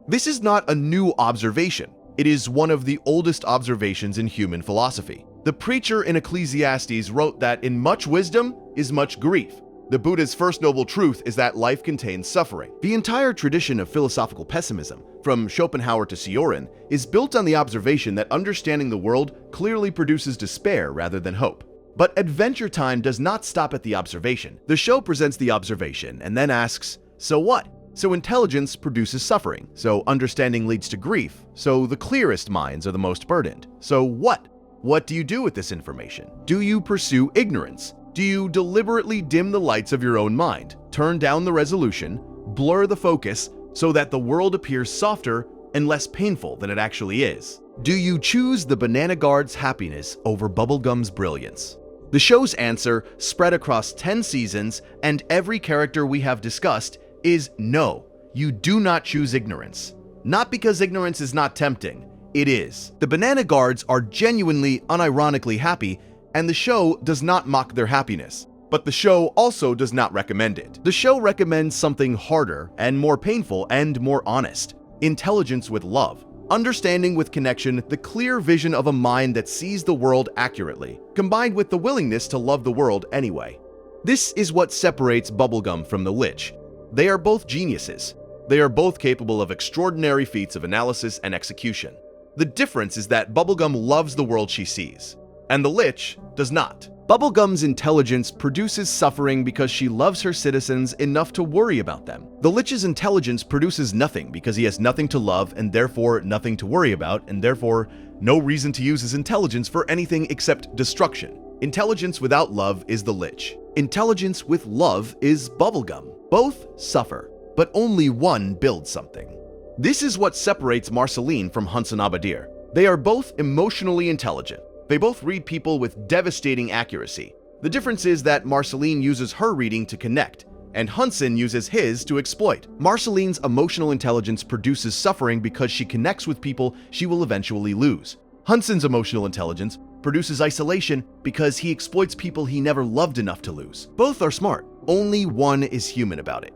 This is not a new observation. It is one of the oldest observations in human philosophy. The preacher in Ecclesiastes wrote that in much wisdom is much grief. The Buddha's first noble truth is that life contains suffering. The entire tradition of philosophical pessimism, from Schopenhauer to Sioran, is built on the observation that understanding the world clearly produces despair rather than hope. But Adventure Time does not stop at the observation. The show presents the observation and then asks, so what? So intelligence produces suffering. So understanding leads to grief. So the clearest minds are the most burdened. So what? What do you do with this information? Do you pursue ignorance? Do you deliberately dim the lights of your own mind, turn down the resolution, blur the focus so that the world appears softer and less painful than it actually is? Do you choose the Banana Guard's happiness over Bubblegum's brilliance? The show's answer, spread across 10 seasons and every character we have discussed, is no, you do not choose ignorance. Not because ignorance is not tempting, it is. The Banana Guards are genuinely, unironically happy, and the show does not mock their happiness. But the show also does not recommend it. The show recommends something harder and more painful and more honest. Intelligence with love. Understanding with connection, the clear vision of a mind that sees the world accurately, combined with the willingness to love the world anyway. This is what separates Bubblegum from the Lich. They are both geniuses. They are both capable of extraordinary feats of analysis and execution. The difference is that Bubblegum loves the world she sees, and the Lich does not. Bubblegum's intelligence produces suffering because she loves her citizens enough to worry about them. The Lich's intelligence produces nothing because he has nothing to love and therefore nothing to worry about and therefore no reason to use his intelligence for anything except destruction. Intelligence without love is the Lich. Intelligence with love is Bubblegum. Both suffer, but only one builds something. This is what separates Marceline from Hunson Abadir. They are both emotionally intelligent. They both read people with devastating accuracy. The difference is that Marceline uses her reading to connect, and Hunson uses his to exploit. Marceline's emotional intelligence produces suffering because she connects with people she will eventually lose. Hunson's emotional intelligence produces isolation because he exploits people he never loved enough to lose. Both are smart. Only one is human about it.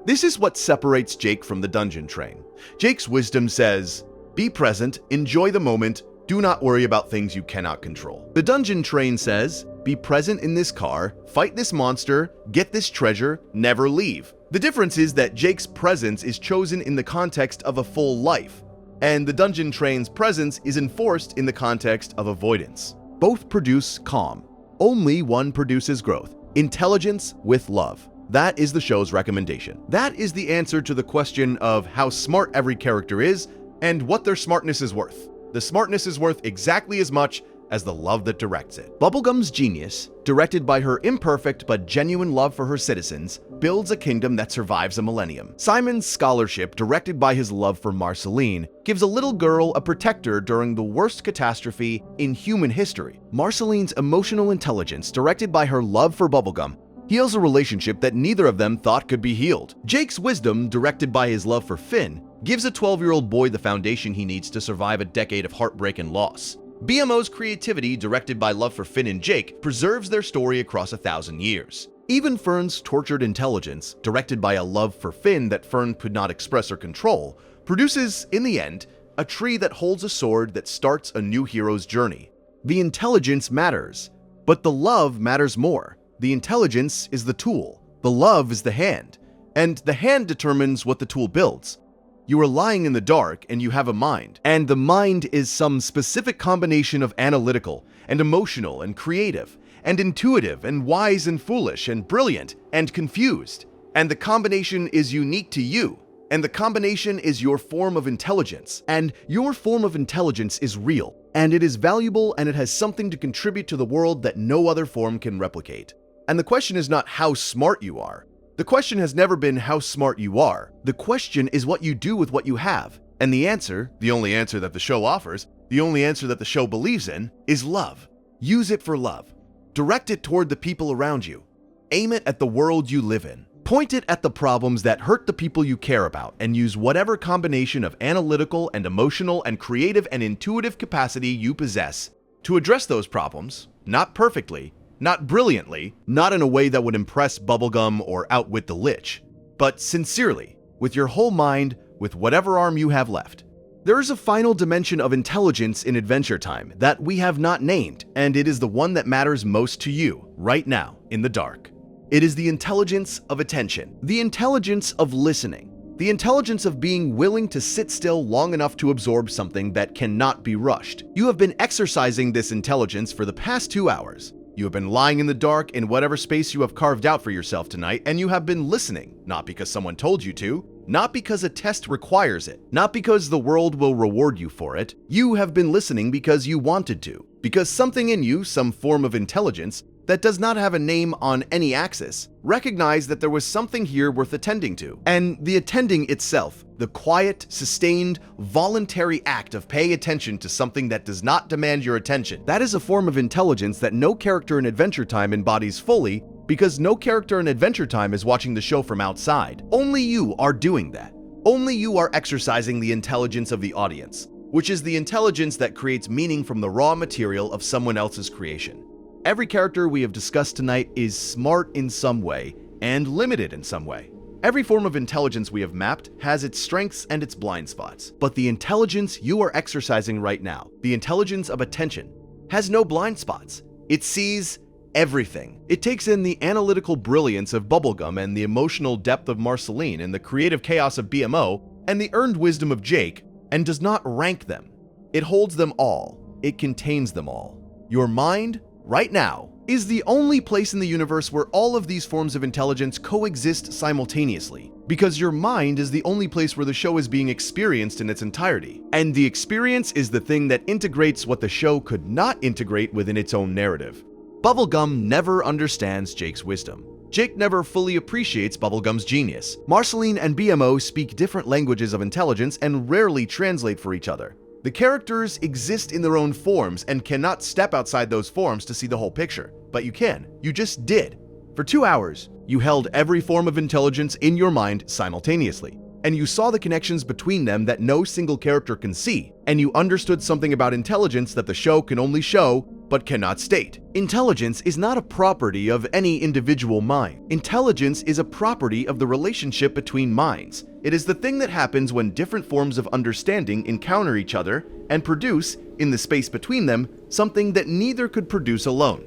This is what separates Jake from the Dungeon Train. Jake's wisdom says, be present, enjoy the moment, do not worry about things you cannot control. The Dungeon Train says, be present in this car, fight this monster, get this treasure, never leave. The difference is that Jake's presence is chosen in the context of a full life, and the Dungeon Train's presence is enforced in the context of avoidance. Both produce calm. Only one produces growth. Intelligence with love. That is the show's recommendation. That is the answer to the question of how smart every character is and what their smartness is worth. The smartness is worth exactly as much as the love that directs it. Bubblegum's genius, directed by her imperfect but genuine love for her citizens, builds a kingdom that survives a millennium. Simon's scholarship, directed by his love for Marceline, gives a little girl a protector during the worst catastrophe in human history. Marceline's emotional intelligence, directed by her love for Bubblegum, heals a relationship that neither of them thought could be healed. Jake's wisdom, directed by his love for Finn, gives a 12-year-old boy the foundation he needs to survive a decade of heartbreak and loss. BMO's creativity, directed by love for Finn and Jake, preserves their story across 1,000 years. Even Fern's tortured intelligence, directed by a love for Finn that Fern could not express or control, produces, in the end, a tree that holds a sword that starts a new hero's journey. The intelligence matters, but the love matters more. The intelligence is the tool, the love is the hand, and the hand determines what the tool builds. You are lying in the dark and you have a mind, and the mind is some specific combination of analytical and emotional and creative, and intuitive and wise and foolish and brilliant and confused. And the combination is unique to you. And the combination is your form of intelligence. And your form of intelligence is real. And it is valuable, and it has something to contribute to the world that no other form can replicate. And the question is not how smart you are. The question has never been how smart you are. The question is what you do with what you have. And the answer, the only answer that the show offers, the only answer that the show believes in, is love. Use it for love. Direct it toward the people around you. Aim it at the world you live in. Point it at the problems that hurt the people you care about, and use whatever combination of analytical and emotional and creative and intuitive capacity you possess to address those problems, not perfectly, not brilliantly, not in a way that would impress Bubblegum or outwit the Lich, but sincerely, with your whole mind, with whatever arm you have left. There is a final dimension of intelligence in Adventure Time that we have not named, and it is the one that matters most to you, right now, in the dark. It is the intelligence of attention, the intelligence of listening, the intelligence of being willing to sit still long enough to absorb something that cannot be rushed. You have been exercising this intelligence for the past 2 hours. You have been lying in the dark in whatever space you have carved out for yourself tonight, and you have been listening, not because someone told you to, not because a test requires it, not because the world will reward you for it. You have been listening because you wanted to, because something in you, some form of intelligence, that does not have a name on any axis, recognized that there was something here worth attending to. And the attending itself, the quiet, sustained, voluntary act of paying attention to something that does not demand your attention, that is a form of intelligence that no character in Adventure Time embodies fully, because no character in Adventure Time is watching the show from outside. Only you are doing that. Only you are exercising the intelligence of the audience, which is the intelligence that creates meaning from the raw material of someone else's creation. Every character we have discussed tonight is smart in some way and limited in some way. Every form of intelligence we have mapped has its strengths and its blind spots, but the intelligence you are exercising right now, the intelligence of attention, has no blind spots. It sees everything. It takes in the analytical brilliance of Bubblegum and the emotional depth of Marceline and the creative chaos of BMO and the earned wisdom of Jake, and does not rank them. It holds them all. It contains them all. Your mind, right now, is the only place in the universe where all of these forms of intelligence coexist simultaneously, because your mind is the only place where the show is being experienced in its entirety. And the experience is the thing that integrates what the show could not integrate within its own narrative. Bubblegum never understands Jake's wisdom. Jake never fully appreciates Bubblegum's genius. Marceline and BMO speak different languages of intelligence and rarely translate for each other. The characters exist in their own forms and cannot step outside those forms to see the whole picture. But you can. You just did. For 2 hours, you held every form of intelligence in your mind simultaneously, and you saw the connections between them that no single character can see, and you understood something about intelligence that the show can only show but cannot state. Intelligence is not a property of any individual mind. Intelligence is a property of the relationship between minds. It is the thing that happens when different forms of understanding encounter each other and produce, in the space between them, something that neither could produce alone.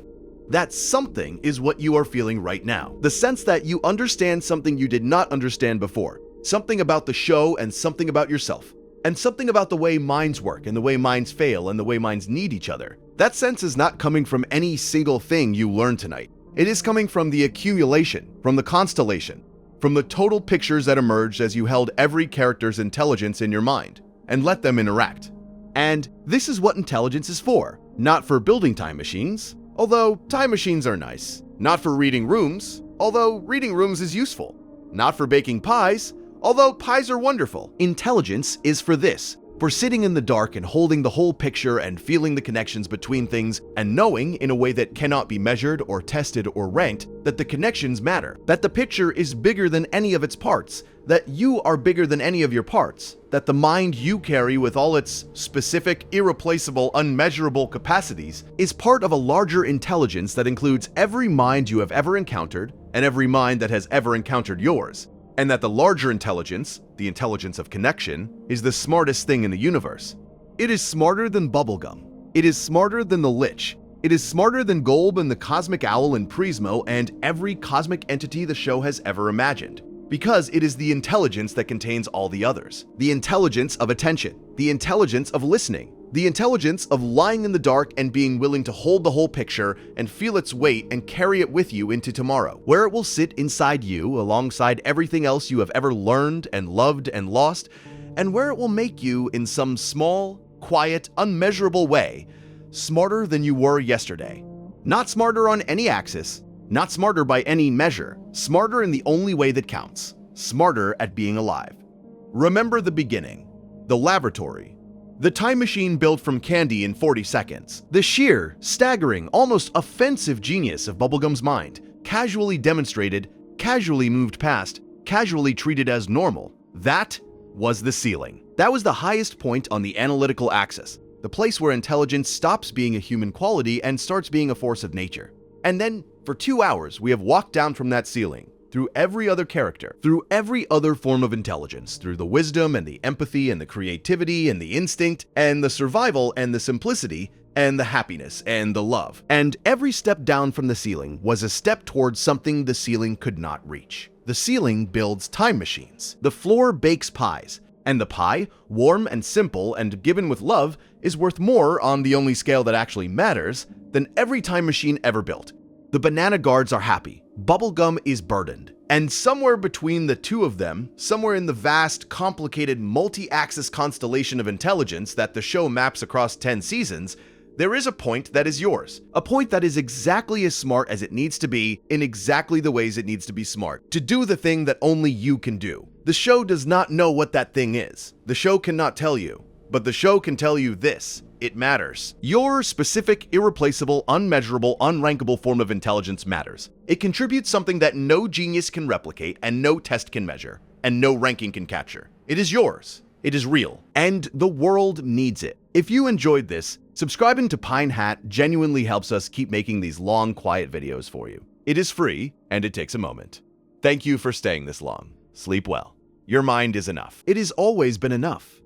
That something is what you are feeling right now. The sense that you understand something you did not understand before. Something about the show and something about yourself. And something about the way minds work and the way minds fail and the way minds need each other. That sense is not coming from any single thing you learned tonight. It is coming from the accumulation, from the constellation, from the total pictures that emerged as you held every character's intelligence in your mind and let them interact. And this is what intelligence is for. Not for building time machines, although time machines are nice. Not for reading rooms, although reading rooms is useful. Not for baking pies, although pies are wonderful. Intelligence is for this. For sitting in the dark and holding the whole picture and feeling the connections between things and knowing, in a way that cannot be measured or tested or ranked, that the connections matter, that the picture is bigger than any of its parts, that you are bigger than any of your parts, that the mind you carry with all its specific, irreplaceable, unmeasurable capacities is part of a larger intelligence that includes every mind you have ever encountered and every mind that has ever encountered yours. And that the larger intelligence, the intelligence of connection, is the smartest thing in the universe. It is smarter than Bubblegum. It is smarter than the Lich. It is smarter than Golb and the Cosmic Owl and Prismo and every cosmic entity the show has ever imagined. Because it is the intelligence that contains all the others. The intelligence of attention. The intelligence of listening. The intelligence of lying in the dark and being willing to hold the whole picture and feel its weight and carry it with you into tomorrow, where it will sit inside you alongside everything else you have ever learned and loved and lost, and where it will make you, in some small, quiet, unmeasurable way, smarter than you were yesterday. Not smarter on any axis, not smarter by any measure, smarter in the only way that counts, smarter at being alive. Remember the beginning, the laboratory, the time machine built from candy in 40 seconds, the sheer, staggering, almost offensive genius of Bubblegum's mind, casually demonstrated, casually moved past, casually treated as normal. That was the ceiling. That was the highest point on the analytical axis, the place where intelligence stops being a human quality and starts being a force of nature. And then, for 2 hours, we have walked down from that ceiling, through every other character, through every other form of intelligence, through the wisdom and the empathy and the creativity and the instinct and the survival and the simplicity and the happiness and the love. And every step down from the ceiling was a step towards something the ceiling could not reach. The ceiling builds time machines. The floor bakes pies. And the pie, warm and simple and given with love, is worth more on the only scale that actually matters than every time machine ever built. The banana guards are happy. Bubblegum is burdened. And somewhere between the two of them, somewhere in the vast, complicated, multi-axis constellation of intelligence that the show maps across 10 seasons, there is a point that is yours. A point that is exactly as smart as it needs to be, in exactly the ways it needs to be smart, to do the thing that only you can do. The show does not know what that thing is. The show cannot tell you. But the show can tell you this: it matters. Your specific, irreplaceable, unmeasurable, unrankable form of intelligence matters. It contributes something that no genius can replicate and no test can measure, and no ranking can capture. It is yours. It is real. And the world needs it. If you enjoyed this, subscribing to Pine Hat genuinely helps us keep making these long, quiet videos for you. It is free, and it takes a moment. Thank you for staying this long. Sleep well. Your mind is enough. It has always been enough.